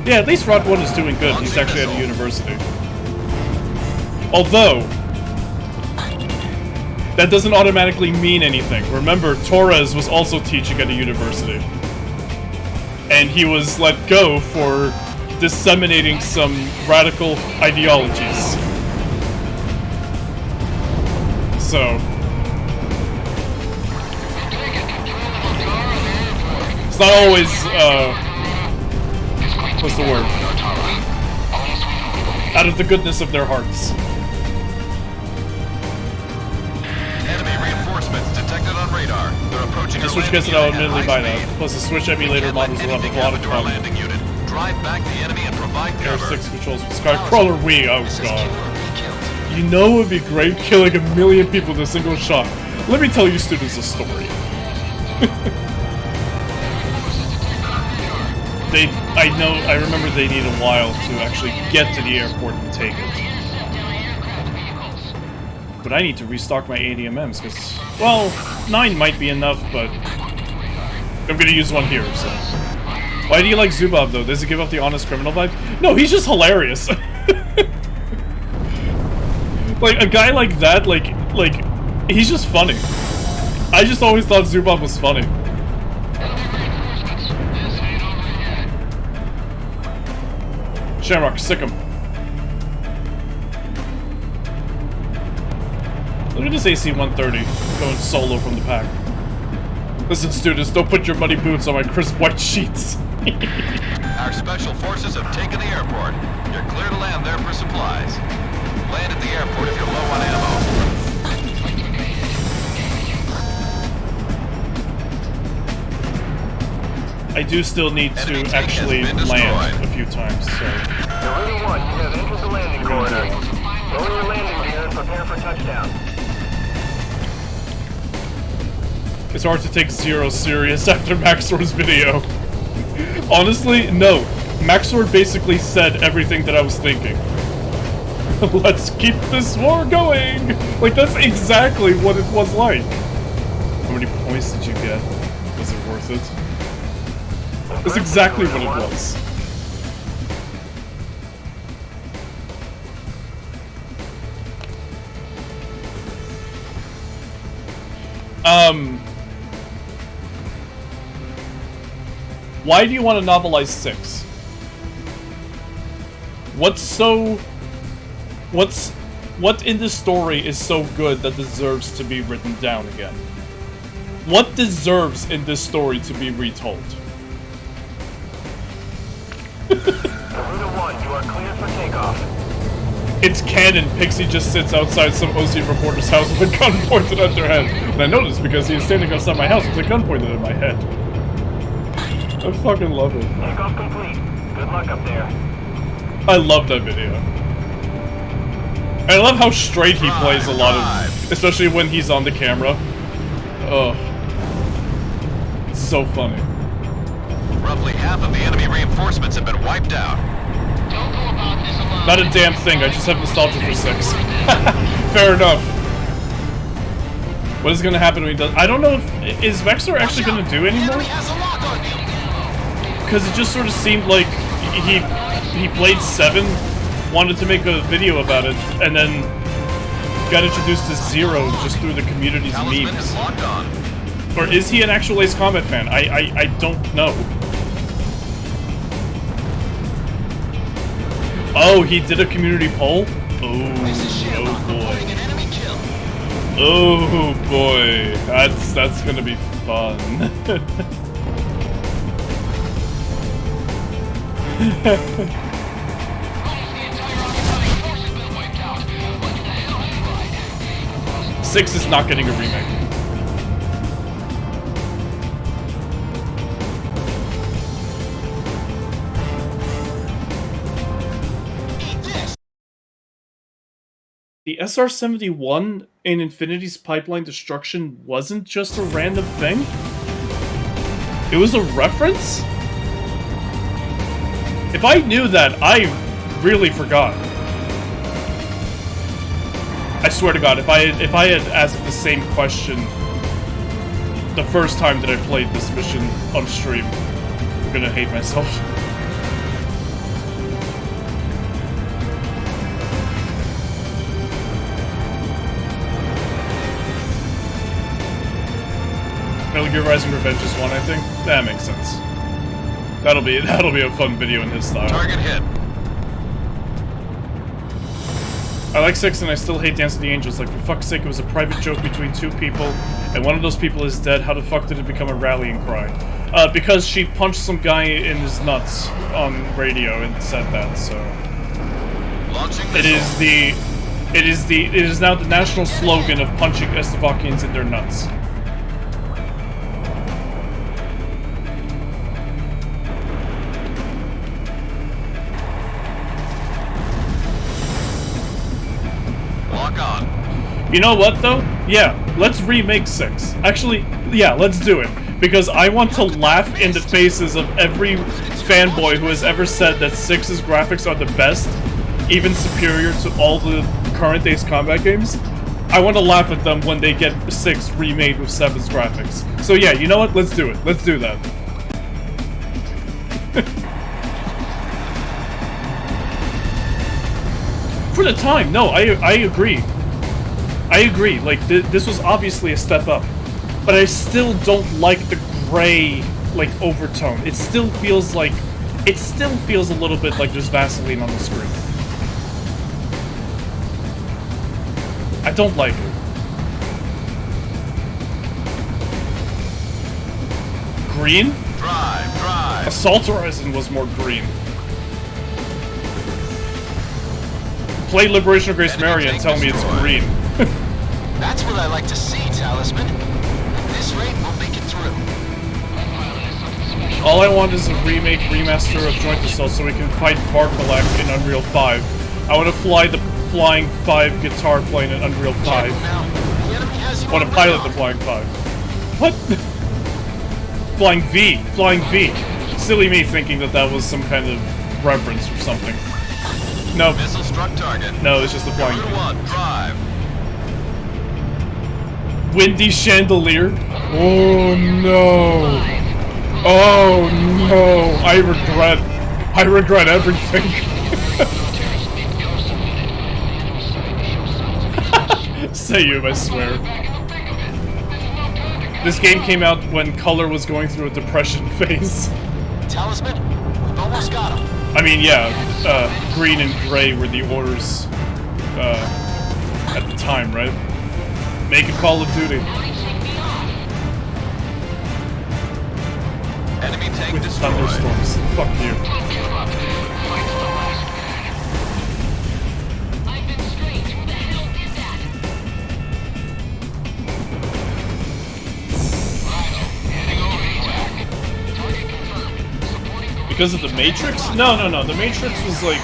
Yeah, at least Rod 1 is doing good. He's actually at a university. Although, that doesn't automatically mean anything. Remember, Torres was also teaching at a university. And he was let go for disseminating some radical ideologies. So... it's not always, what's the word? Out of the goodness of their hearts. Enemy reinforcements detected on radar. They're approaching. The Switch gets it out admittedly by now. Plus the Switch emulator models will have a lot of fun. Landing unit. Drive back the enemy and provide Air cover. 6 controls with Skycrawler Wii, oh god. You know it would be great killing 1,000,000 people in a single shot. Let me tell you students a story. I remember they need a while to actually get to the airport and take it. But I need to restock my ADMMs, because, well, 9 might be enough, but I'm gonna use one here, so. Why do you like Zubov, though? Does it give off the honest criminal vibe? No, he's just hilarious. Like, a guy like that, like, he's just funny. I just always thought Zubov was funny. Shamrock, sick him. Look at this AC-130 going solo from the pack. Listen, students, don't put your muddy boots on my crisp white sheets. Our special forces have taken the airport. You're clear to land there for supplies. Land at the airport if you're low on ammo. I do still need to actually land a few times, so... Garuda 1, you have entered the landing corridor. Lower your landing gear and prepare for touchdown. It's hard to take Zero serious after Maxor's video. Honestly, no. Maxor basically said everything that I was thinking. Let's keep this war going! Like, that's exactly what it was like. How many points did you get? Was it worth it? That's exactly what it was. Why do you want to novelize 6? What in this story is so good that deserves to be written down again? What deserves in this story to be retold? Garuda 1, you are cleared for takeoff. It's canon. Pixie just sits outside some OC reporter's house with a gun pointed at their head. And I noticed because he is standing outside my house with a gun pointed at my head. I fucking love it. Takeoff complete. Good luck up there. I love that video. I love how straight he plays a lot of, especially when he's on the camera. Oh, it's so funny. Roughly half of the enemy reinforcements have been wiped out. Don't go about this alone. Not a damn thing. I just have nostalgia for 6. Fair enough. What is gonna happen when he does? I don't know if is Vexor actually gonna do anymore. Because it just sort of seemed like he played 7, wanted to make a video about it, and then got introduced to 0 just through the community's memes. Or is he an actual Ace Combat fan? I don't know. Oh, he did a community poll? Oh boy. Oh boy. That's gonna be fun. Six is not getting a remake. The SR-71 in Infinity's Pipeline Destruction wasn't just a random thing? It was a reference? If I knew that, I really forgot. I swear to God, if I had asked the same question the first time that I played this mission on stream, I'm gonna hate myself. Metal Gear Rising Revenge is 1, I think. That makes sense. That'll be a fun video in his style. Target hit. I like 6 and I still hate Dance of the Angels. Like, for fuck's sake, it was a private joke between 2 people, and one of those people is dead. How the fuck did it become a rallying cry? Because she punched some guy in his nuts on radio and said that, so... Launching It is now the national slogan of punching Estevakians in their nuts. Lock on. You know what, though? Yeah, let's remake 6. Actually, yeah, let's do it. Because I want to laugh in the faces of every fanboy who has ever said that 6's graphics are the best, even superior to all the current Ace Combat games. I want to laugh at them when they get 6 remade with 7's graphics. So yeah, you know what? Let's do it. Let's do that. For the time, no, I agree. I agree, like, this was obviously a step up. But I still don't like the gray, like, overtone. It still feels a little bit like there's Vaseline on the screen. I don't like it. Green? Drive. Assault Horizon was more green. Play Liberation of Grace Maria and tell me it's green. That's what I like to see, Talisman. At this rate, we'll make it through. All I want is a remake, remaster of Joint Assault so we can fight Barkalek in Unreal 5. I want to fly the Flying 5 guitar plane in Unreal 5. Now, the enemy has you I want to on pilot radar. the Flying 5. What? Flying V. Flying V. Silly me thinking that was some kind of reference or something. No. Missile struck target. No, it's just the Flying V. Route 1, drive. Windy Chandelier? Oh no. Oh no. I regret everything. Say you, I swear. This game came out when Color was going through a depression phase. Talisman, we've almost got him. I mean, yeah, green and gray were the orders at the time, right? Make it Call of Duty. Enemy tank With destroyed. thunderstorms. Fuck you. Because of the Matrix? No. The Matrix was like...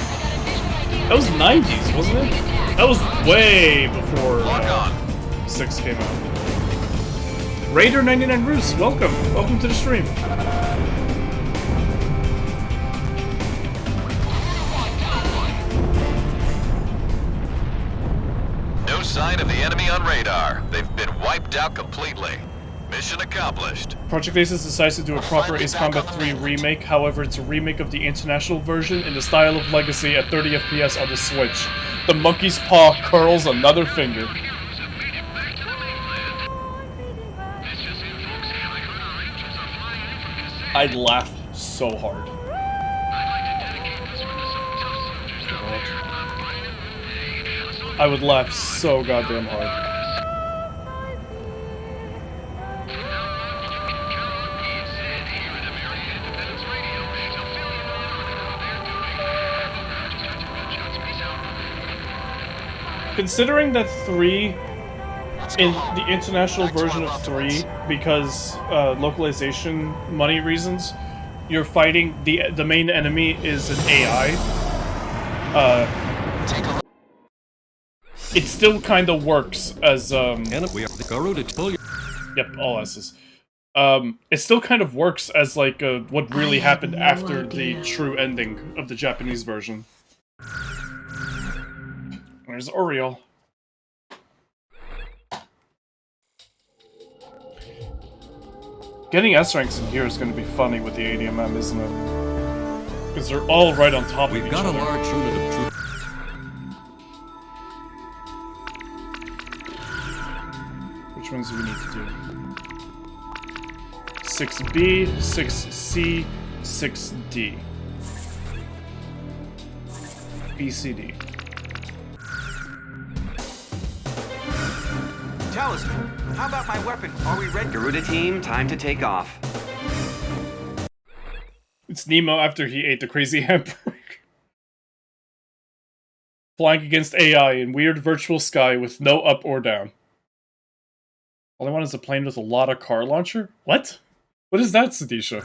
That was 90s, wasn't it? That was way before 6 came out. Raider99 Roos, welcome. Welcome to the stream. No sign of the enemy on radar. They've been wiped out completely. Mission accomplished. Project Aces decides to do a proper Ace Combat 3 remake, however it's a remake of the international version in the style of Legacy at 30 FPS on the Switch. The monkey's paw curls another finger. I'd laugh so hard. I would laugh so goddamn hard. Considering that 3 in the international version of 3, because localization money reasons, you're fighting the main enemy is an AI. It still kind of works as Yep, all S's. It still kind of works as like what really happened after the true ending of the Japanese version. There's Oriole. Getting S ranks in here is going to be funny with the ADMM, isn't it? Because they're all right on top of each other. We've got a large unit of troops. Which ones do we need to do? 6B, 6C, 6D. BCD. Talisman, how about my weapon? Are we ready? Garuda team, time to take off. It's Nemo after he ate the crazy hamburger. Flying against AI in weird virtual sky with no up or down. All I want is a plane with a lot of car launcher? What? What is that, Sadisha?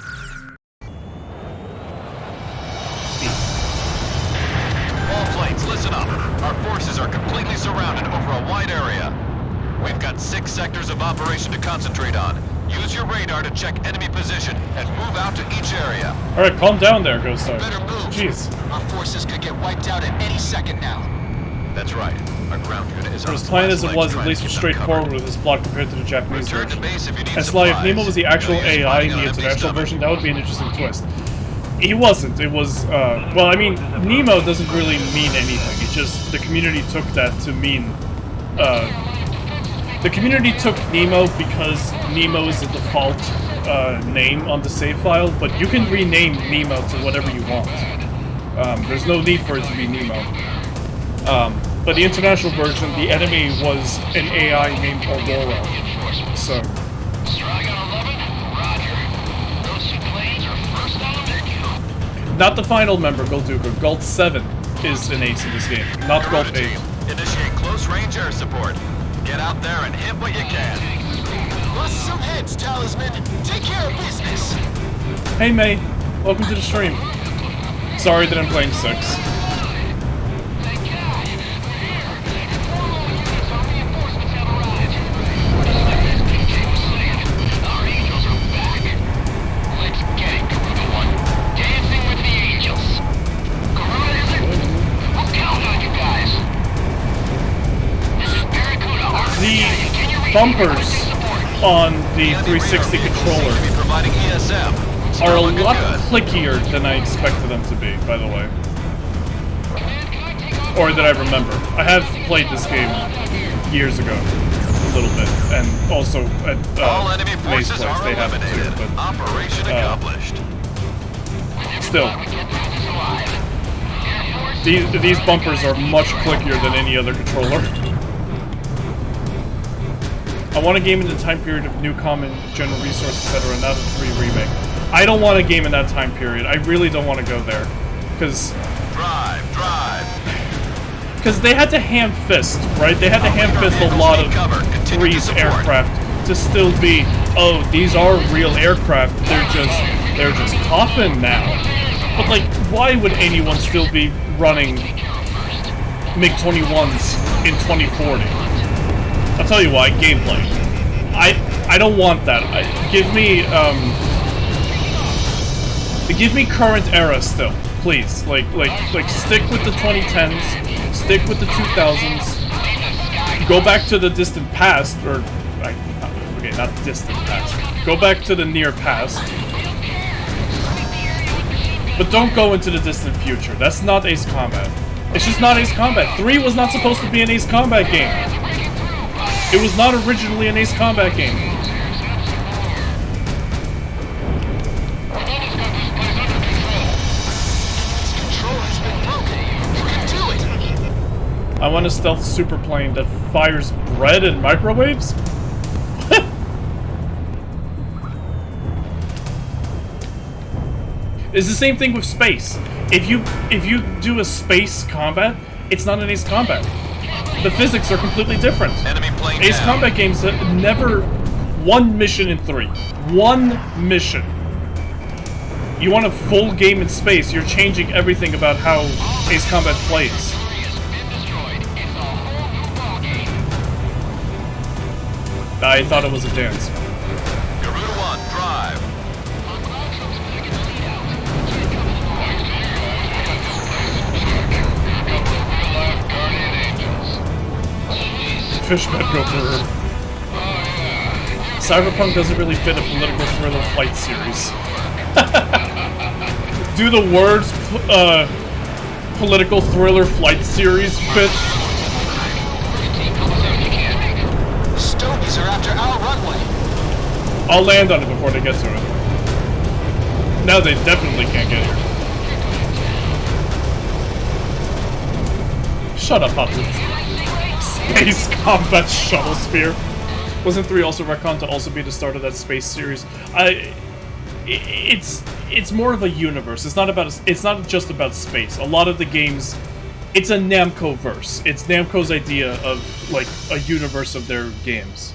All flights, listen up. Our forces are completely surrounded over a wide area. We've got 6 sectors of operation to concentrate on. Use your radar to check enemy position and move out to each area. Alright, calm down there, Ghost Star. Better move. Jeez. Our forces could get wiped out at any second now. That's right. Our ground unit is For on as its planned last as it legs was, trying at to least keep was them straightforward covered. with this plot compared to the Japanese Return to version. base if you need And Sly, if supplies. Nemo was the actual No use AI in fighting the on an empty international stomach. version, that would be an interesting twist. He wasn't. It was, well, I mean, Nemo doesn't really mean anything. It's just the community took that to mean, the community took Nemo because Nemo is the default name on the save file, but you can rename Nemo to whatever you want. There's no need for it to be Nemo. But the international version, the enemy was an AI named Aurora. So, Strike on 11. Roger. Those 2 planes are first on the menu. not the final member, Golduka. Galt 7 is an ace in this game, not Galt Garuda 8. team, initiate close-range air support. Get out there and hit what you can. Bust some heads, Talisman. Take care of business. Hey May, welcome to the stream. Sorry that I'm playing 6. The bumpers on the 360 controller Be providing ESM. are a Start looking lot good. clickier than I expected them to be, by the way. Or that I remember. I have played this game years ago, a little bit, and also at All enemy May's forces place are they have it eliminated. too, but Operation accomplished. still. These bumpers are much clickier than any other controller. I want a game in the time period of new common, general resources, etc., not a 3 remake. I don't want a game in that time period. I really don't want to go there. Because they had to ham-fist, right? They had to ham-fist a lot of 3's aircraft to still be, oh, these are real aircraft, they're just coffin now. But like, why would anyone still be running MiG-21s in 2040? I'll tell you why, gameplay. I don't want that. Give me current era still, please. Like stick with the 2010s, stick with the 2000s. Go back to the distant past, or okay, not distant past. Go back to the near past. But don't go into the distant future. That's not Ace Combat. It's just not Ace Combat. 3 was not supposed to be an Ace Combat game. It was not originally an Ace Combat game. I want a stealth superplane that fires bread and microwaves? It's the same thing with space. If you do a space combat, it's not an Ace Combat. The physics are completely different. Enemy plane Ace down. Combat games have never one mission in 3. One mission. You want a full game in space, you're changing everything about how Ace Combat plays. I thought it was a dance. Garuda 1, drive. Fishman go brr. Cyberpunk doesn't really fit a political thriller flight series. Do the words political thriller flight series fit? The Stogies are after our runway. I'll land on it before they get to it. Now they definitely can't get here. Shut up, Hopper. Space Combat Shuttle Spear. Wasn't 3 also retconned to also be the start of that space series? It's more of a universe. It's not just about space. A lot of the games, it's a Namco verse. It's Namco's idea of like a universe of their games.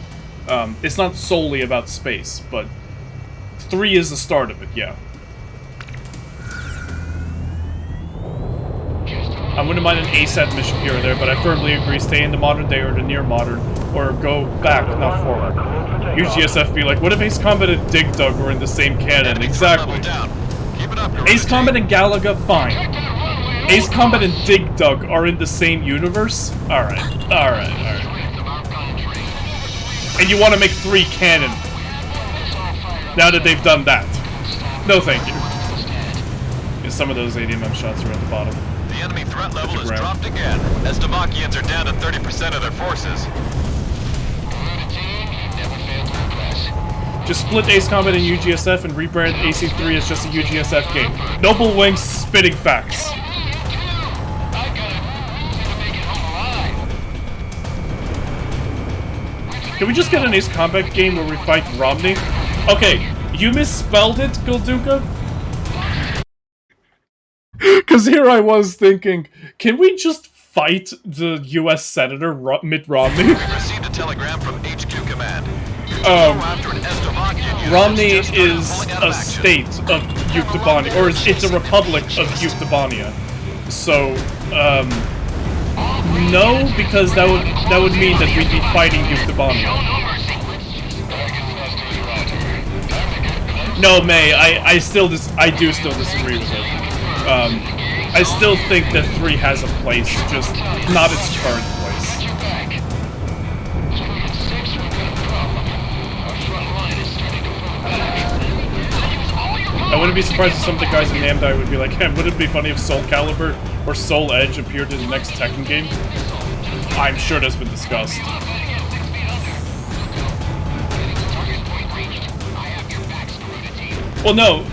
It's not solely about space, but 3 is the start of it. Yeah. I wouldn't mind an ASAT mission here or there, but I firmly agree, stay in the modern day or the near modern, or go back, not forward. UGSF be like, what if Ace Combat and Dig Dug were in the same canon? Exactly. Ace Combat and Galaga, fine. Ace Combat and Dig Dug are in the same universe? Alright. And you want to make 3 canon, now that they've done that. No thank you. Yeah, some of those ADMM shots are at the bottom. The enemy threat level has dropped again, as Demakians are down to 30% of their forces. Just split Ace Combat and UGSF and rebrand AC3 as just a UGSF game. Noble Wings spitting facts. Can we just get an Ace Combat game where we fight Romney? Okay, you misspelled it, Golduka? Because here I was thinking, can we just fight the U.S. Senator Mitt Romney? We've received a telegram from HQ Command. Romney is a state of Yuktobania, or it's a republic of Yuktobania. So, no, because that would mean that we'd be fighting Yuktobania. No, May, I do still disagree with it. I still think that 3 has a place, just not its current place. I wouldn't be surprised if some of the guys in Namdai would be like, hey, would it be funny if Soul Calibur or Soul Edge appeared in the next Tekken game? I'm sure that's been discussed. Well, no,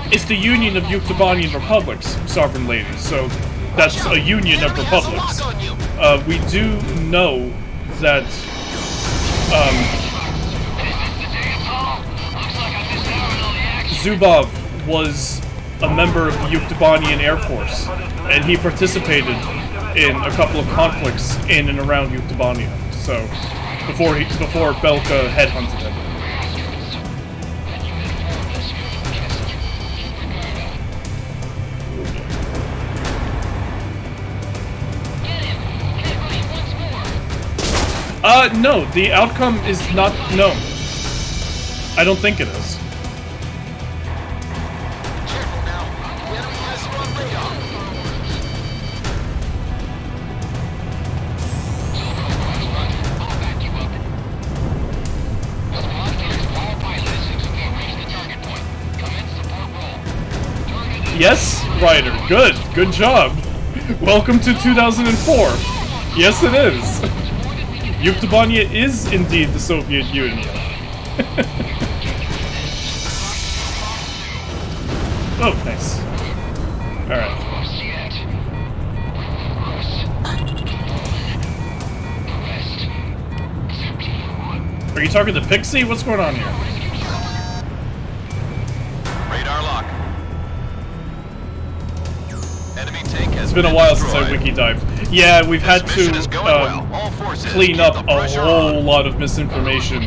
it's the Union of Yuktobanian Republics, Sovereign Lady, so that's a union of republics. We do know that, Zubov was a member of the Yuktobanian Air Force, and he participated in a couple of conflicts in and around Yuktobania, so, before Belka headhunted him. No, the outcome is not known. I don't think it is. Yes, Ryder, good job. Welcome to 2004. Yes, it is. Yuktobania is indeed the Soviet Union. Oh, nice. Alright. Are you talking to Pixie? What's going on here? Radar lock. Enemy tank has It's been a while since I wiki dived. Yeah, we've had to clean up a whole lot of misinformation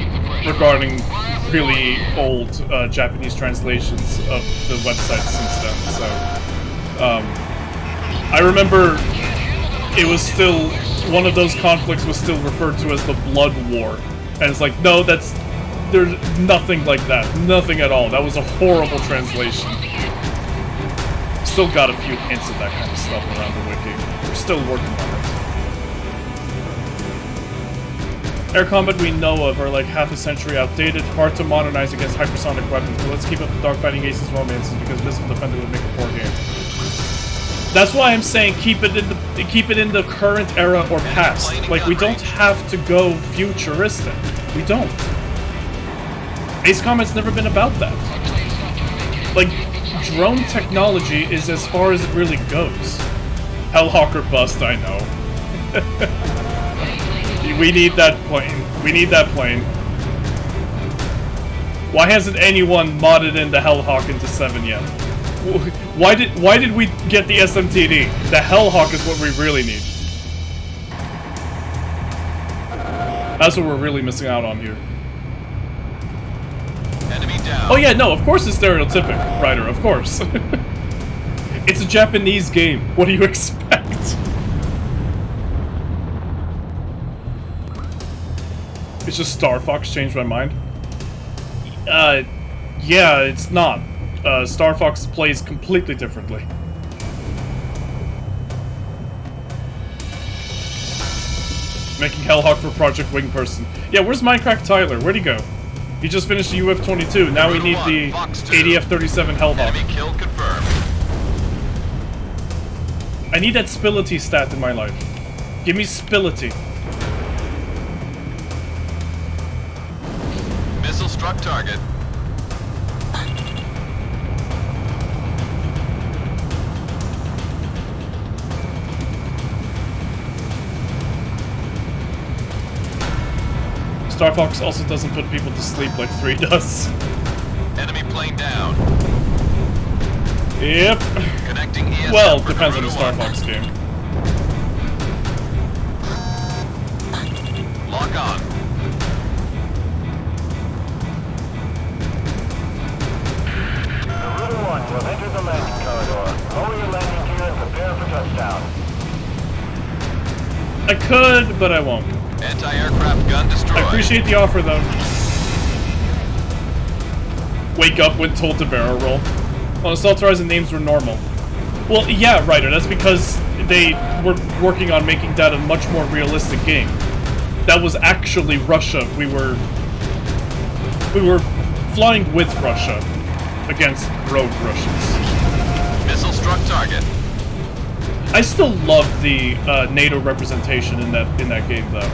regarding really old Japanese translations of the website since then. So, I remember it was still one of those conflicts was still referred to as the Blood War, and it's like, no, there's nothing like that, nothing at all. That was a horrible translation. Still got a few hints of that kind of stuff around the wiki. We're still working on it. Air combat we know of are like half a century outdated, hard to modernize against hypersonic weapons, but let's keep up the dogfighting aces romances because Missile Defender would make a poor game. That's why I'm saying keep it in the current era or past. Like, we don't have to go futuristic. We don't. Ace Combat's never been about that. Like, drone technology is as far as it really goes. Hellhawker bust, I know. We need that plane. We need that plane. Why hasn't anyone modded in the Hellhawk into 7 yet? Why did we get the SMTD? The Hellhawk is what we really need. That's what we're really missing out on here. Enemy down. Oh yeah, no, of course it's stereotypic, Ryder, of course. It's a Japanese game. What do you expect? It's just Star Fox changed my mind. Yeah, it's not. Star Fox plays completely differently. Making Hellhawk for Project Wing Person. Yeah, where's Minecraft Tyler? Where'd he go? He just finished the UF-22. Now we need the ADF-37 Hellhawk. Enemy kill confirmed. I need that spillity stat in my life. Give me spillity. Missile struck target. Star Fox also doesn't put people to sleep like 3 does. Enemy plane down. Yep. Connecting ESM. Well, for depends on the Garuda Star 1. Fox game. Lock on. Garuda 1, you have entered the landing corridor. Lower your landing gear and prepare for touchdown. I could, but I won't. Anti-aircraft gun destroyed. I appreciate the offer, though. Wake up when told to barrel roll. On Assault Horizon, names were normal. Well, yeah, Ryder, that's because they were working on making that a much more realistic game. That was actually Russia. We were flying with Russia against rogue Russians. Missile struck target. I still love the NATO representation in that game, though.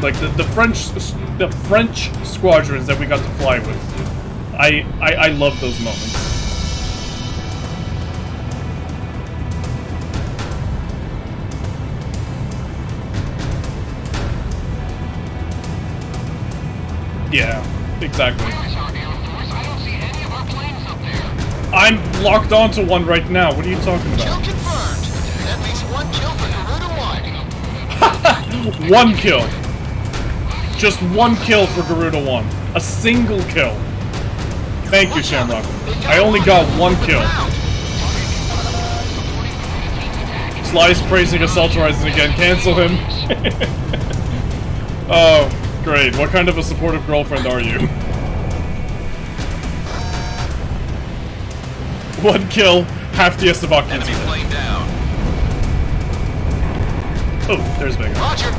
Like the French squadrons that we got to fly with. I love those moments. Yeah, exactly. Where's our Air Force? I don't see any of our planes up there. I'm locked onto one right now. What are you talking Kill about? confirmed. That makes 1 kill for Garuda 1. 1 kill. Just 1 kill for Garuda 1. A single kill. Thank you, Shamrock. I only got 1 kill. Sly's praising Assault Horizon again. Cancel him. Oh, great. What kind of a supportive girlfriend are you? 1 kill, half the Estevakians. Enemy plane down. Oh, there's Vega. Roger.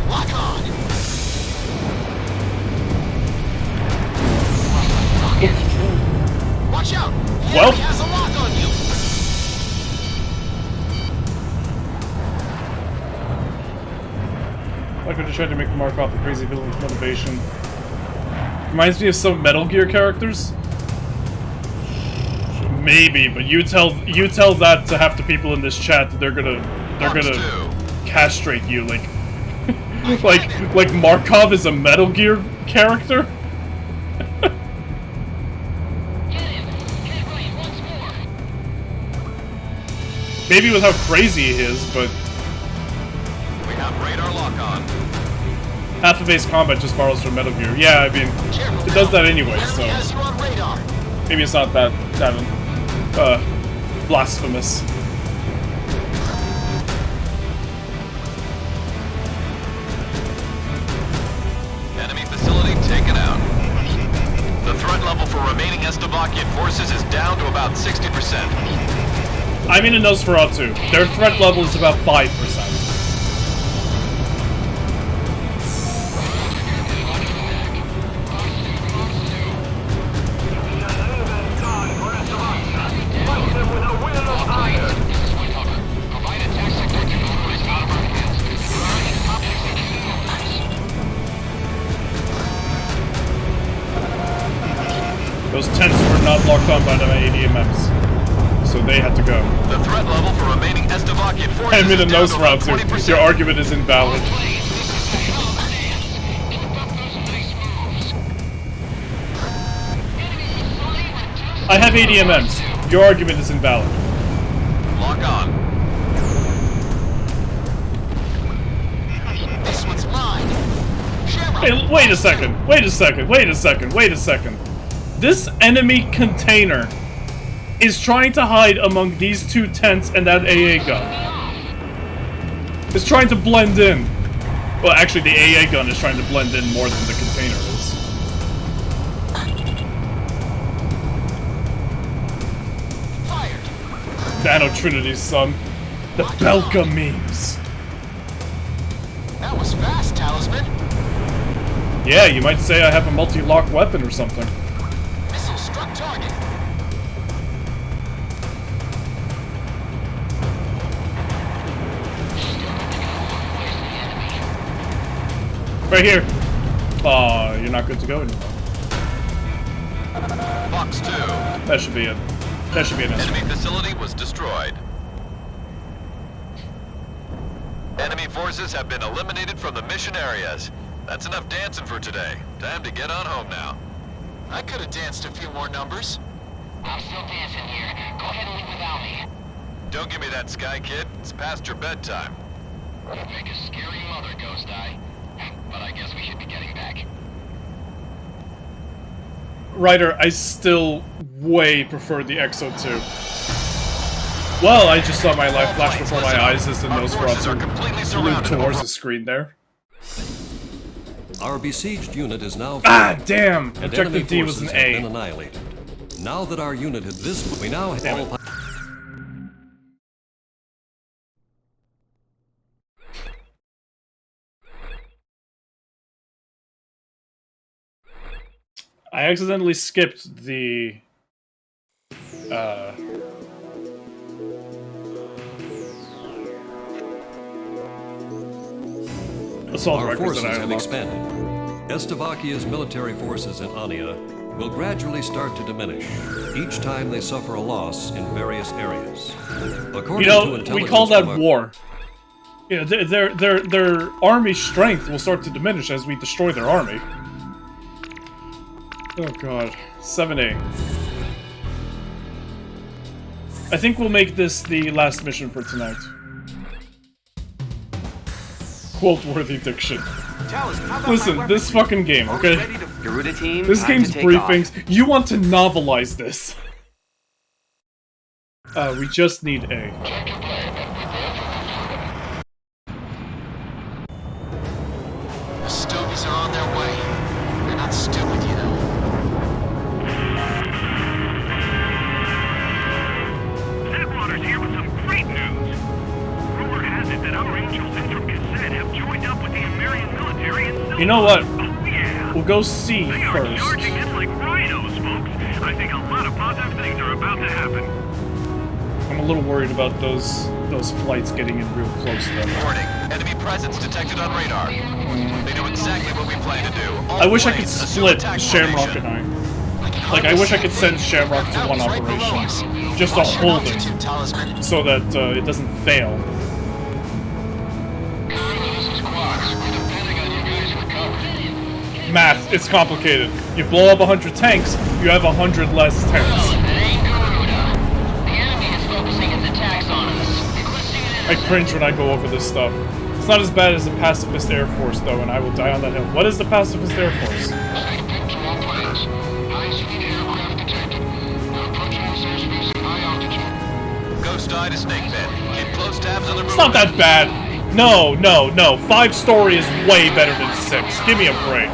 Lock on. Watch out. The Well. enemy has a lock on you. Like I just tried to make Markov the crazy villain's motivation. Reminds me of some Metal Gear characters. Maybe, but you tell that to half the people in this chat that they're gonna castrate you like Markov is a Metal Gear character. Maybe with how crazy he is, but We have radar lock on. half of Ace Combat just borrows from Metal Gear. Yeah, I mean, Careful it does now. that anyway, The so enemy has you on radar. maybe it's not that blasphemous. Enemy facility taken out. The threat level for remaining Estevakian forces is down to about 60%. I'm in a Nosferatu. Their threat level is about 5%. not locked on by the ADMMs. So they had to go. The threat level for remaining Estevakian forces I made a is down nose to round about too. 20%. Your argument is invalid. I have ADMMs. Your argument is invalid. Lock on. This one's mine. Shamrock. Hey, wait a second. Wait a second. Wait a second. Wait a second. This enemy container is trying to hide among these two tents and that AA gun. It's trying to blend in. Well, actually, the AA gun is trying to blend in more than the container is. Fired. Nano Trinity's son. The Belka memes. That was fast, Talisman. Yeah, you might say I have a multi-lock weapon or something. Missile struck target. Right here. Aw, you're not good to go anymore. Fox 2. That should be it. That should be an answer. Enemy facility was destroyed. Enemy forces have been eliminated from the mission areas. That's enough dancing for today. Time to get on home now. I could have danced a few more numbers. I'm still dancing here. Go ahead and leave without me. Don't give me that, Sky Kid. It's past your bedtime. You make a scary mother, Ghost Eye. But I guess we should be getting back. Ryder, I still way prefer the Exo 2. Well, I just saw my life flash before my eyes as the Our forces are Nosferatu completely flew surrounded. towards the screen there. Our besieged unit is now Ah, free, damn! and enemy Objective D was forces an have been A. annihilated. Now that our unit had this, we now have Damn all. it. I accidentally skipped the assault Our records forces that I have unlocked. expanded. Estevakia's military forces in Ania will gradually start to diminish each time they suffer a loss in various areas. According You to know, we intelligence call that from our- war. You know, their army strength will start to diminish as we destroy their army. Oh god. 7A. I think we'll make this the last mission for tonight. Quote-worthy diction. Talisman, how about Listen, my this weapon? fucking game, Are we okay? ready to... Garuda team, This time game's to take briefings. off. You want to novelize this. We just need A. The Stovies are on their way. They're not stupid, you know. Headwaters here with some great news. Rumor has it that our angels in from Cassette have joined up with the American military in Silver. You know what? Oh, yeah. We'll go C They are first. charging in like rhinos, folks. I think a lot of positive things are about to happen. I'm a little worried about those flights getting in real close though. Warning. Enemy presence detected on radar. They know exactly what we plan to do. All I wish I could planes, assume split attack Shamrock formation. and I. Like, I wish I could send Shamrock to one operation. Just to hold it. Talisman. So that it doesn't fail. This is Quax. We're depending on you guys for cover. Math, it's complicated. You blow up 100 tanks, you have 100 less Well, tanks. it ain't Garuda. The enemy is focusing its attacks on us. Requesting an I cringe when I go over this stuff. It's not as bad as the Pacifist Air Force, though, and I will die on that hill. What is the Pacifist Air Force? Pick to all planes. High-speed aircraft detected. We're approaching this airspace at high altitude. Ghost Eye to Snake Pit. Keep close tabs on the It's not that bad. No, no, no. 5-story is way better than 6. Give me a break.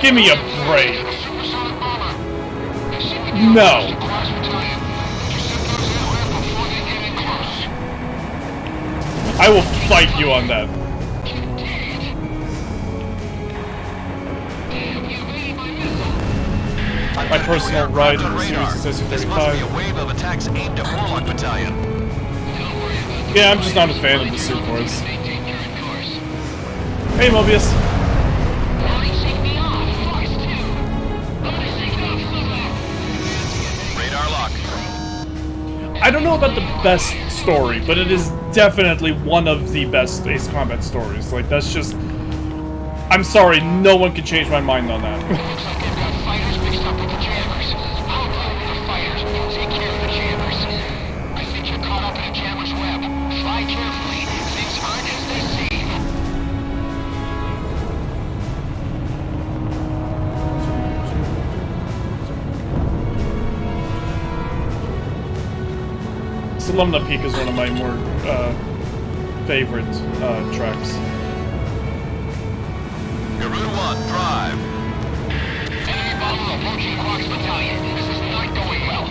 Give me a break. Supersonic bomber. No. Quax Battalion. Intercept those aircraft before they get in close. I will fight you on that. My personal ride in the series is This must be a SU-35. wave of attacks aimed at Warlock Battalion. Yeah, I'm just not a fan of the Sukhors. Hey, Mobius. don't know about the best story, but it is definitely one of the best Ace Combat stories. Like, that's just... I'm sorry, no one can change my mind on that. Looks like they've got fighters mixed up with the jammers. I'll go with the fighters and take care of the jammers. I think you're caught up in a jammer's web. Fly carefully. Things aren't as they seem. Salumna Peak is one of my more favorite tracks. Garuda 1, drive. Enemy bomber approaching Quark's battalion. This is not going well.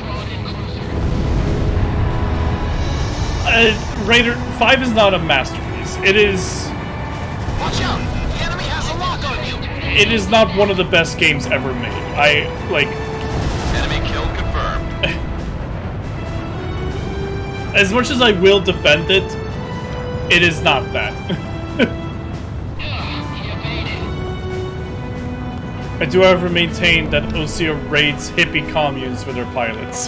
Raider 5 is not a masterpiece. It is... Watch out! The enemy has a lock on you! It is not one of the best games ever made. Enemy kill confirmed. As much as I will defend it, it is not that. I do, however, maintain that Osea raids hippie communes for their pilots.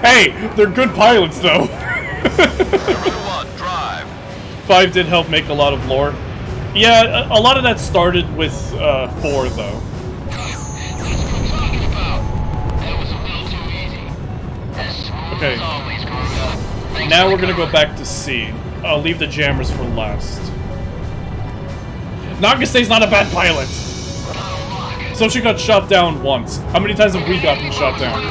Hey, they're good pilots, though. Garuda 1, drive. 5 did help make a lot of lore. Yeah, a lot of that started with 4, though. Okay. Now we're gonna go back to C. I'll leave the jammers for last. Nagase's not a bad pilot! So she got shot down once. How many times have we gotten shot down?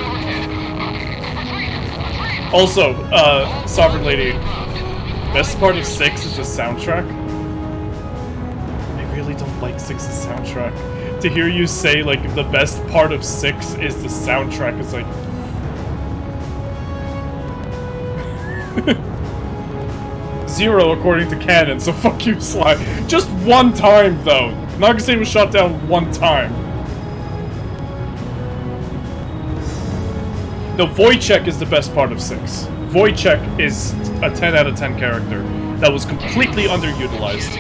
Also, Sovereign Lady, best part of 6 is the soundtrack. I really don't like 6's soundtrack. To hear you say, like, the best part of 6 is the soundtrack is like... Zero according to canon, so fuck you, Sly. Just one time, though. Nagase was shot down one time. No, Wojciech is the best part of 6. Wojciech is a 10 out of 10 character that was completely underutilized.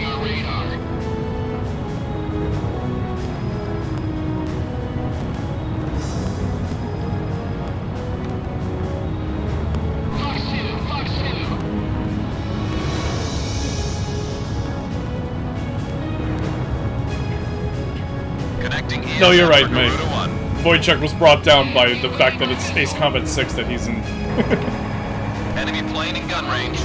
No, you're right, mate. Wojciech was brought down by the fact that it's Ace Combat 6 that he's in. Enemy plane in gun range.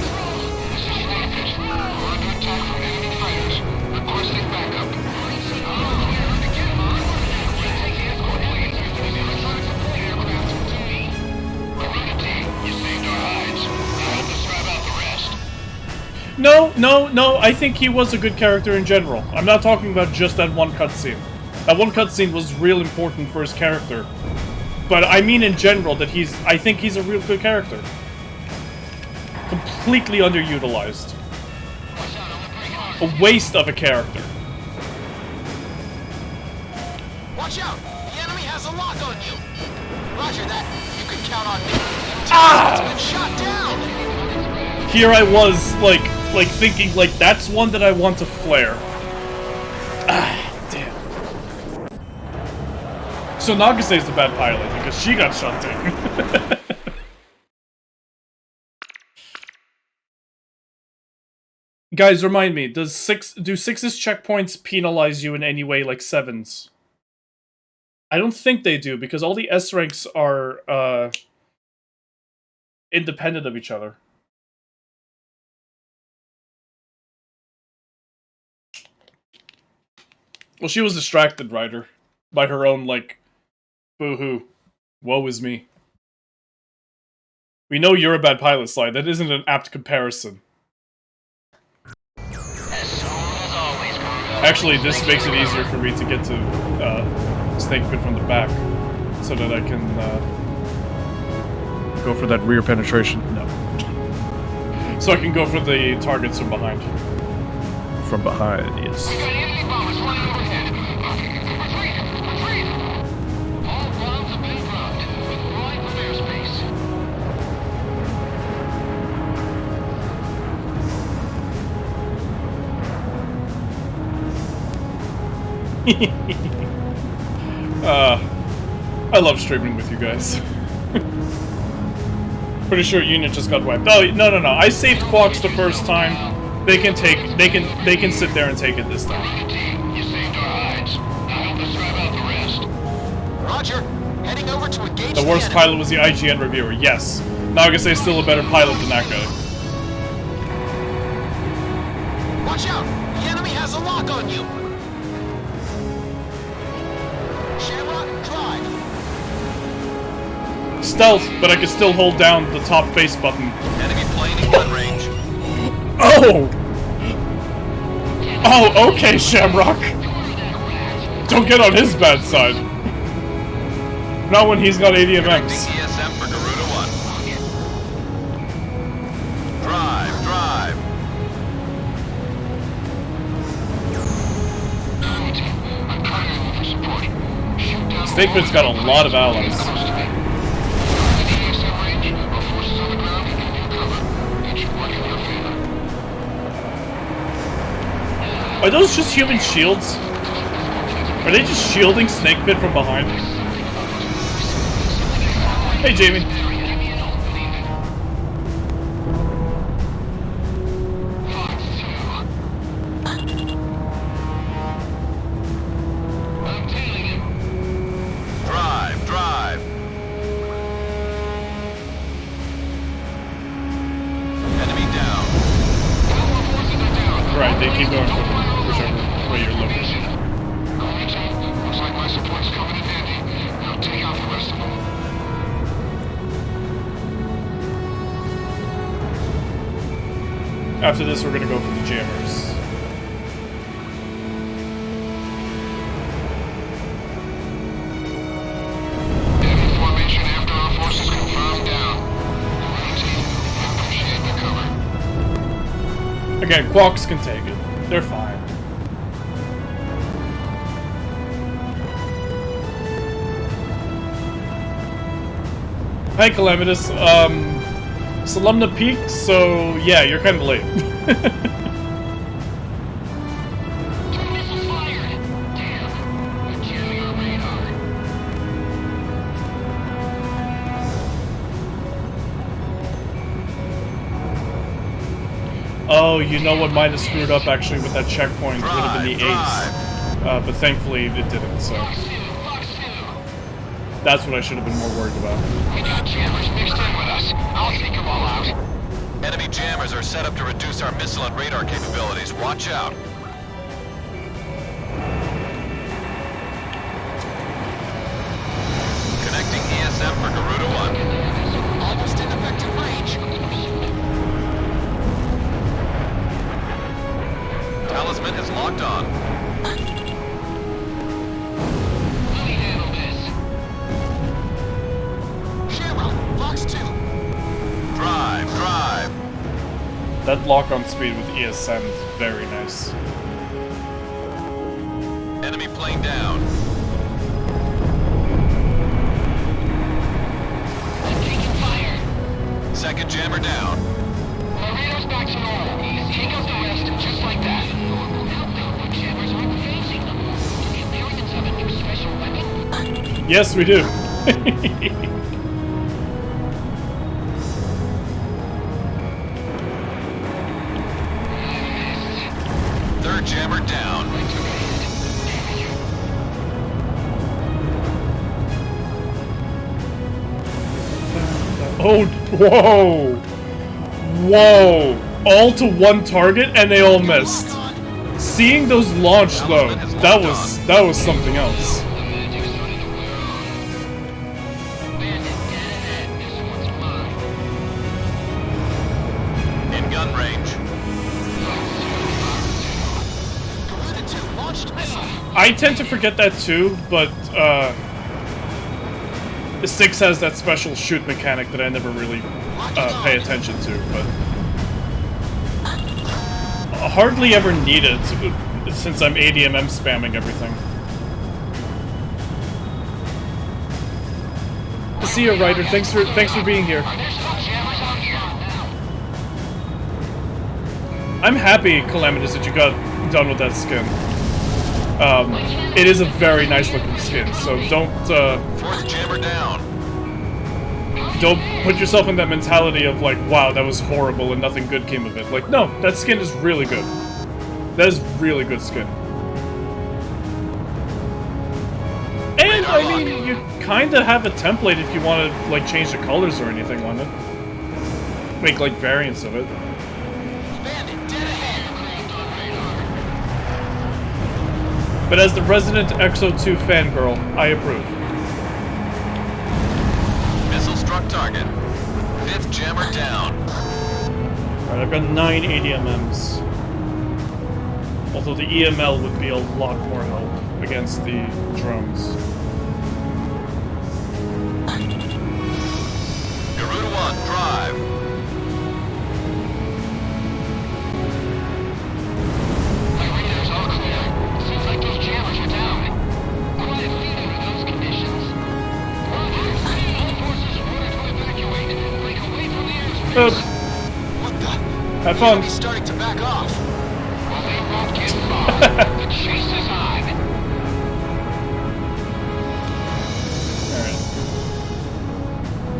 No, I think he was a good character in general. I'm not talking about just that one cutscene. That one cutscene was real important for his character. But I mean in general that I think he's a real good character. Completely underutilized. A waste of a character. Watch out! The enemy has a lock on you! Roger that. You can count on me. Ah! Been shot down! Here I was, like thinking, like, that's one that I want to flare. Ah, damn. So Nagase's the bad pilot, because she got shot down. Guys, remind me, do 6's checkpoints penalize you in any way like 7's? I don't think they do, because all the S ranks are, independent of each other. Well, she was distracted, Ryder, by her own, like, boo-hoo. Woe is me. We know you're a bad pilot, Sly. That isn't an apt comparison. Actually, this makes it easier for me to get to Snake Pit from the back, so that I can go for that rear penetration. No. So I can go for the targets from behind. From behind, yes. We got enemy bombers running overhead. Retreat! Retreat! All bombs have been dropped. Wide from airspace. I love streaming with you guys. Pretty sure Unit just got wiped. Oh no! I saved Quox the first time. They can sit there and take it this time. You saved our hides. Now help us drive out the rest. Roger. Heading over to engage The worst enemy. pilot was the IGN reviewer. Yes. Now I can say still a better pilot than that guy. Watch out! The enemy has a lock on you! Shamrock, drive! Stealth, but I can still hold down the top face button. Enemy plane in gun range. Oh! Oh, okay, Shamrock. Don't get on his bad side. Not when he's got Connecting ADMMs. ESM for Garuda 1. Drive. I'm calling you for support. Shoot down Snakeman's got a lot of allies. close to me. In the ASM range, our forces on the ground can give you cover. It should work in your favor. Are those just human shields? Are they just shielding Snakepit from behind? Hey, Jamie. I'm tailing him. Drive. Enemy down. Right, they keep going for whichever way you're looking. Looks like my support's coming in handy. Now take out the rest of them. After this, we're gonna go for the jammers. Enemy formation after our forces confirmed down. Alright, team. I appreciate the cover. Again, Quox can take it. They're fine. Hi, Calamitous. Salumna peaked, so yeah, you're kind of late. Two missiles fired! Damn. They're jamming our radar. Oh, you know what might have screwed up actually with that checkpoint would have been the Drive. ace. But thankfully it didn't, so Fox 2! that's what I should have been more worried about. We got jammers mixed in with us. I'll take them all out. Enemy jammers are set up to reduce our missile and radar capabilities. Watch out. Connecting ESM for Garuda 1. Almost in effective range. Talisman is locked on. Let me handle this. Shamrock, Fox 2. Drive. That lock-on speed with ESM is very nice. Enemy plane down. I'm taking fire. Second jammer down. My radar's back to normal. Take out the rest, just like that. The jammers aren't phasing them. Do the Americans have a new special weapon? Yes, we do. Third jammer down. Oh, whoa! Whoa! All to one target and they all missed. Seeing those launch though, that was something else. In gun range. Garuda 2 launched missile. I tend to forget that too, but the 6 has that special shoot mechanic that I never really pay attention to, but I hardly ever need it since I'm ADMM spamming everything. See you, Ryder. Thanks for being here. Are there still jammers out here? I'm happy, Calamitous, that you got done with that skin. It is a very nice looking skin, so Fourth jammer down. don't put yourself in that mentality of like, wow, that was horrible and nothing good came of it. Like, no, that skin is really good. That is really good skin. And, I mean, you kinda have a template if you want to, like, change the colors or anything on it. Make, like, variants of it. Bandit, dead ahead. But as the resident EXO-2 fangirl, I approve. Missile struck target. Fifth jammer down. Alright, I've got 9 ADMMs. Although the EML would be a lot more help against the drones. Garuda 1, drive. My radar's all clear. Seems like those jammers are down. Quite a feat under those conditions. Roger, all forces ordered to evacuate. Break away from the airspace. What the? Have fun. He's starting to back off. Well, they won't get far. The chase is on. Alright.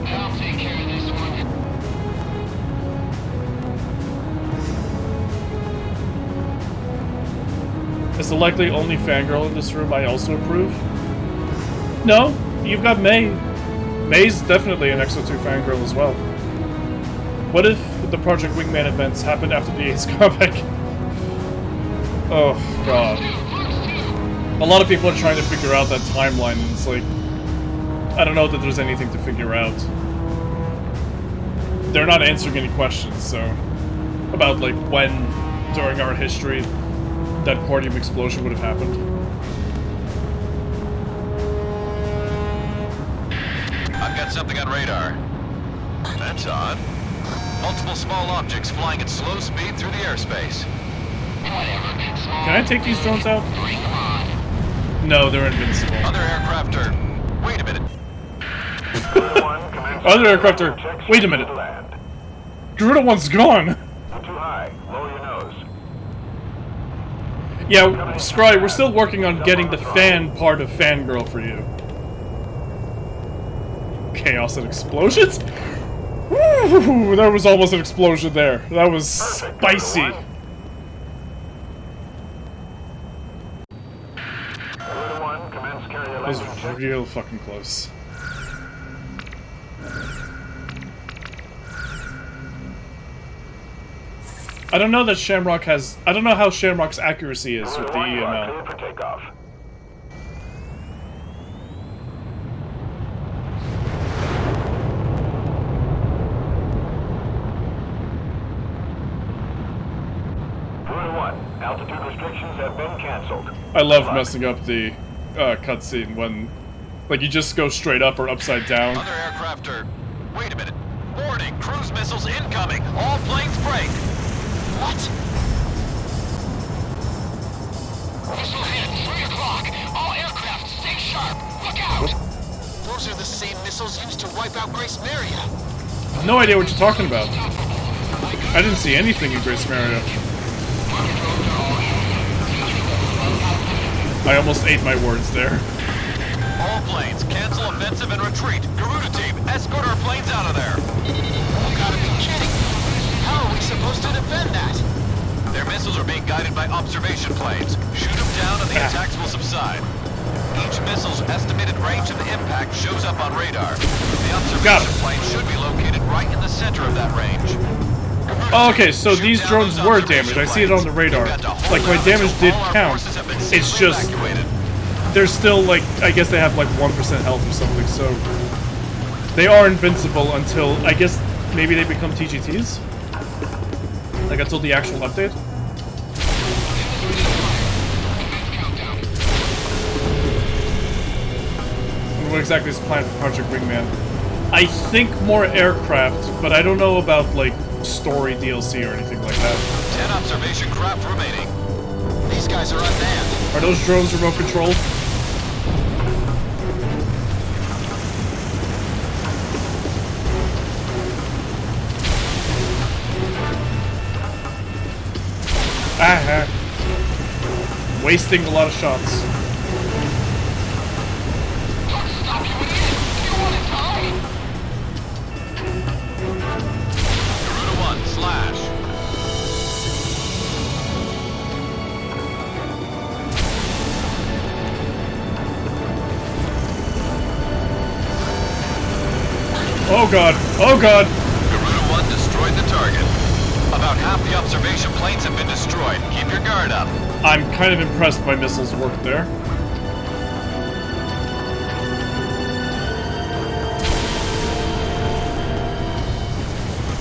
I'll take care of this one. Is the likely only fangirl in this room I also approve? No, you've got May. May's definitely an EXO-2 fangirl as well. What if the Project Wingman events happened after the Ace comic? Oh, God. A lot of people are trying to figure out that timeline, and it's like, I don't know that there's anything to figure out. They're not answering any questions, so... About, like, when, during our history, that Cordium explosion would have happened. I've got something on radar. That's odd. Multiple small objects flying at slow speed through the airspace. Can I take these drones out? No, they're invincible. Other aircraft are... Wait a minute. Other aircraft are... Wait a minute. Garuda 1's gone! Too high. Lower your nose. Yeah, Scry, we're still working on getting the fan part of Fangirl for you. Chaos and explosions? Woo! There was almost an explosion there. That was spicy. That was real fucking close. I don't know that Shamrock has... I don't know how Shamrock's accuracy is with the EML. For takeoff. Altitude restrictions have been cancelled. I love messing up the cutscene when, like, you just go straight up or upside down. Other aircraft are... Wait a minute. Warning! Cruise missiles incoming! All planes break! What? Missile hit, 3 o'clock. All aircraft, stay sharp. Look out! Those are the same missiles used to wipe out Grace Maria. No idea what you're talking about. I didn't see anything in Grace Maria. I almost ate my words there. All planes, cancel offensive and retreat. Garuda team, escort our planes out of there. You gotta be kidding me. How are we supposed to defend that? Their missiles are being guided by observation planes. Shoot them down and the attacks will subside. Each missile's estimated range of impact shows up on radar. The observation plane should be located right in the center of that range. Oh, okay, so these drones were damaged. I see it on the radar. Like, my damage did count. It's just... They're still, like... I guess they have, like, 1% health or something, so... They are invincible until... I guess maybe they become TGTs? Like, until the actual update? What exactly is planned for Project Wingman? I think more aircraft, but I don't know about, like, story DLC or anything like that. 10 observation craft remaining. These guys are unmanned. Are those drones remote controlled? Wasting a lot of shots. Stop, you idiot! Do you want to die? Garuda 1, slash. Oh god! Oh god! Garuda 1 destroyed the target. About half the observation planes have been destroyed. Keep your guard up. I'm kind of impressed by Missile's work there.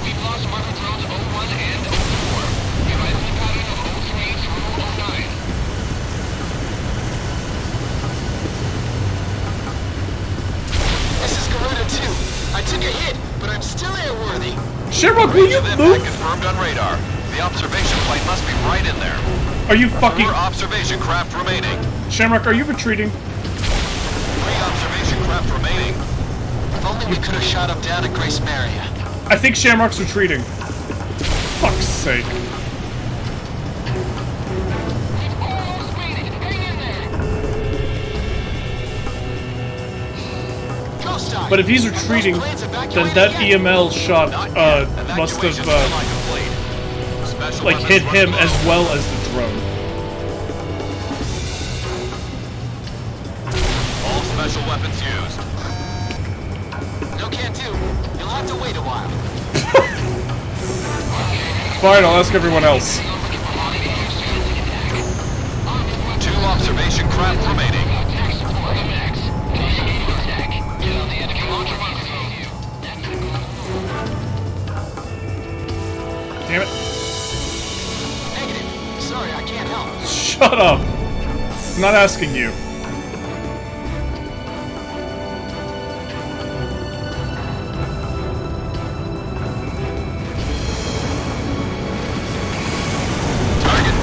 We've lost marker drones 01 and 04. Give us the pattern of 03 through 09. This is Garuda 2. I took a hit, but I'm still airworthy. Shamrock, will Range you of move? impact confirmed on radar. The observation plane must be right in there. Are you fucking... 4 observation craft remaining. Shamrock, are you retreating? 3 observation craft remaining. If only we could have shot him down at Grace Maria. I think Shamrock's retreating. Fuck's sake. We've almost made it. Hang in there. Ghost Eye. But if he's retreating, then that EML shot, Not yet. must Evacuation's have, still incomplete. Special like, weapons hit run him low. as well as the drone. All special weapons used. No can do. You'll have to wait a while. Fine, I'll ask everyone else. 2 observation craft remaining. Attack support. Max. Attack. Get on the enemy launcher one for you. Damn it. Negative. Sorry, I can't help. Shut up. I'm not asking you. Target.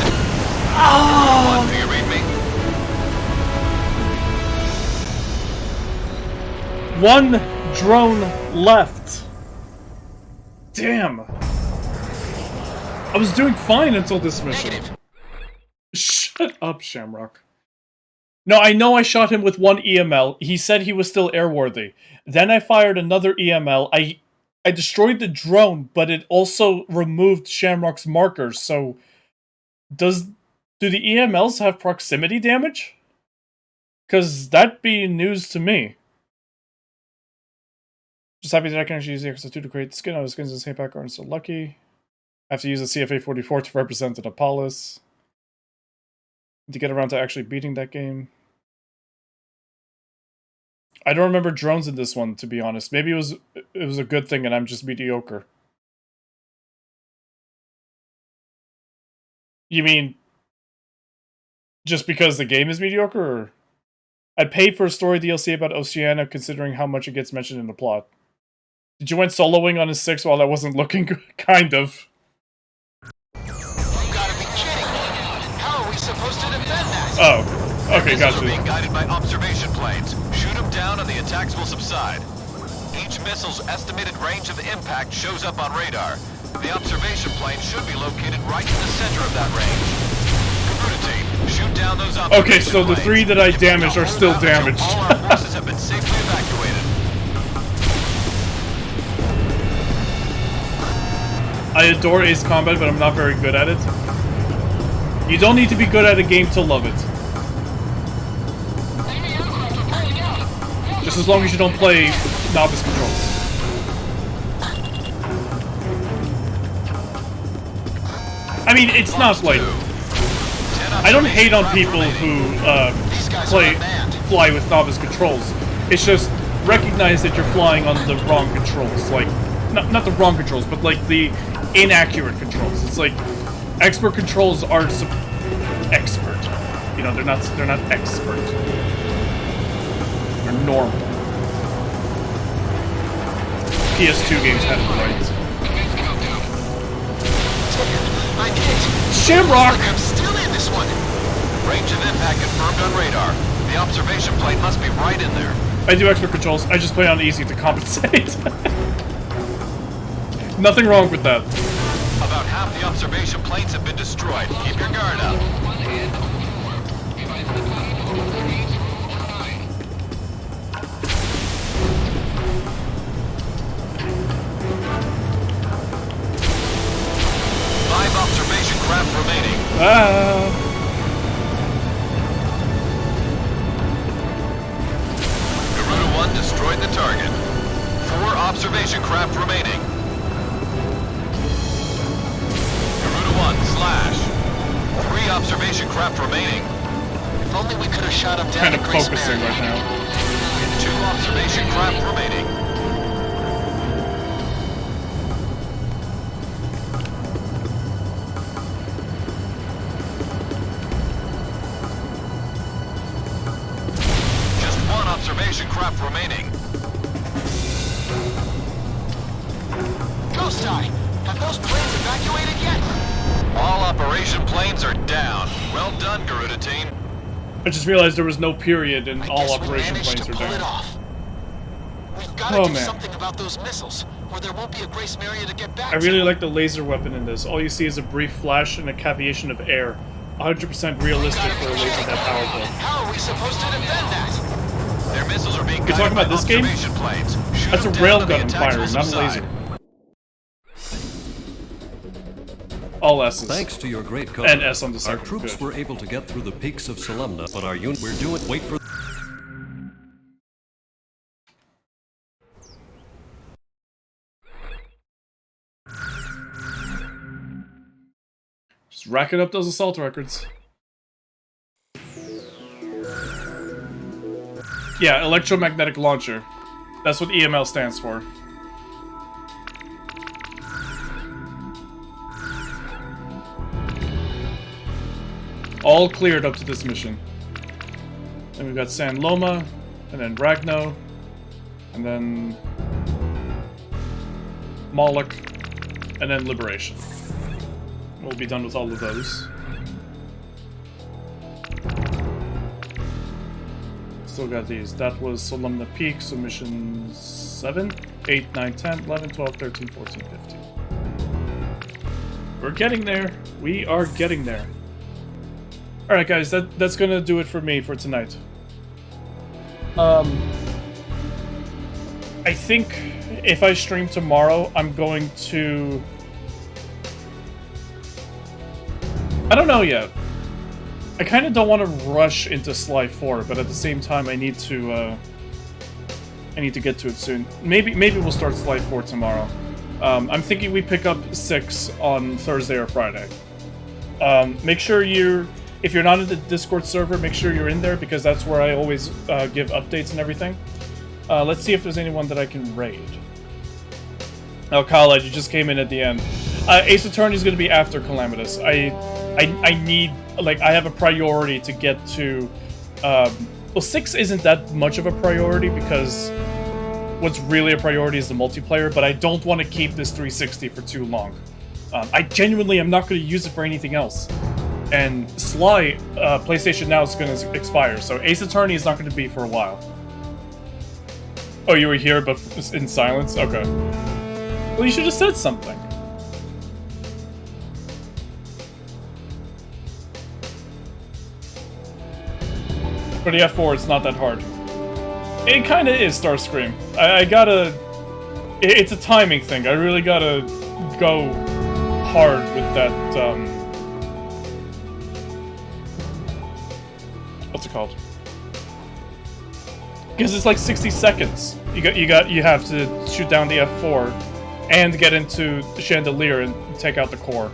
Oh. Do you read me? One drone left. Damn. I was doing fine until this mission. Negative. Shut up, Shamrock. No, I know I shot him with one EML. He said he was still airworthy. Then I fired another EML. I destroyed the drone, but it also removed Shamrock's markers, so... Do the EMLs have proximity damage? Because that'd be news to me. Just happy that I can actually use the XO2 to create the skin. I was skins in the same pack aren't so lucky. I have to use the CFA-44 to represent an Apollos. To get around to actually beating that game. I don't remember drones in this one, to be honest. Maybe it was a good thing and I'm just mediocre. You mean just because the game is mediocre, or I'd pay for a story DLC about Oceania considering how much it gets mentioned in the plot. Did you went soloing on a 6 while I wasn't looking? Kind of. You gotta be kidding me. How are we supposed to defend that? Oh. Okay, Missiles are gotcha. being guided by observation planes. Shoot them down and the attacks will subside. Each missile's estimated range of impact shows up on radar. The observation plane should be located right in the center of that range. Garuda team, shoot down those observation Okay, so the 3 that I damaged are still damaged. All our forces have been safely evacuated. I adore Ace Combat, but I'm not very good at it. You don't need to be good at a game to love it. Enemy aircraft are pulling out. Just as long as you don't play novice controls. I mean, it's not like... I don't hate on people who fly with novice controls. It's just recognize that you're flying on the wrong controls. Like, not the wrong controls, but like the inaccurate controls. It's like expert controls are expert. You know, they're not expert. They're normal. PS2 games had it right. I did. Shamrock! I'm still in this one. Range of impact confirmed on radar. The observation plane must be right in there. I do expert controls. I just play on easy to compensate. Nothing wrong with that. About half the observation planes have been destroyed. Keep your guard up. Five observation craft remaining. Garuda 1 destroyed the target. 4 observation craft remaining. Garuda 1 slash. 3 observation craft remaining. If only we could have shot him down Kind at of Grace focusing Marion. right now. 2 observation craft remaining. Just 1 observation craft remaining. Ghost Eye, have those planes evacuated yet? All operation planes are down. Well done, Garuda team. I just realized there was no period and I all guess we operation managed planes to are pull it down. off. We've got to Oh, do man. something about those missiles, or there won't be a Grace Marion to get back I really to. like the laser weapon in this. All you see is a brief flash and a cavitation of air. 100% realistic for a laser that powerful. How are we supposed to defend that? Their missiles are being You're talking guided by about this game? observation planes. Shoot That's a them down and the railgun attacks will firing, not a subside. laser. All S's. Thanks to your great cover, And S on the our second. troops Good. were able to get through the peaks of Solemna, but our unit, we're doing, wait for... Just racking up those assault records. Yeah, electromagnetic launcher. That's what EML stands for. All cleared up to this mission. Then we've got San Loma, and then Ragno, and then Moloch, and then Liberation. We'll be done with all of those. Still got these. That was Solemna Peak, so mission 7, 8, 9, 10, 11, 12, 13, 14, 15. We're getting there. We are getting there. Alright guys, that's gonna do it for me for tonight. I think if I stream tomorrow, I'm going to... I don't know yet. I kind of don't want to rush into Sly 4, but at the same time, I need to get to it soon. Maybe we'll start Sly 4 tomorrow. I'm thinking we pick up 6 on Thursday or Friday. Make sure if you're not in the Discord server, make sure you're in there, because that's where I always give updates and everything. Let's see if there's anyone that I can raid. Oh, Kyle, you just came in at the end. Ace Attorney is going to be after Calamitous. I need, like, I have a priority to get to... well, 6 isn't that much of a priority, because what's really a priority is the multiplayer, but I don't want to keep this 360 for too long. I genuinely am not going to use it for anything else. And Sly, PlayStation Now is going to expire, so Ace Attorney is not going to be for a while. Oh, you were here, but in silence? Okay. Well, you should have said something. For the F4, it's not that hard. It kind of is, Starscream. I gotta... It's a timing thing. I really gotta go hard with that, what's it called? Because it's like 60 seconds. You have to shoot down the F4 and get into the Chandelier and take out the core.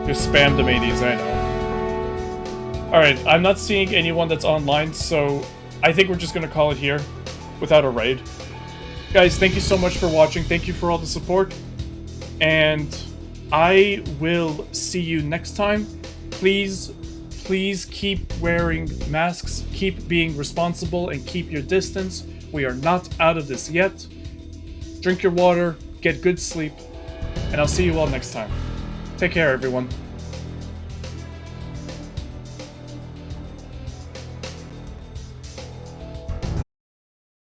Just spam the mateys, I know. Alright, I'm not seeing anyone that's online, so I think we're just gonna call it here without a raid. Guys, thank you so much for watching. Thank you for all the support. And I will see you next time. Please keep wearing masks, keep being responsible, and keep your distance. We are not out of this yet. Drink your water, get good sleep, and I'll see you all next time. Take care, everyone.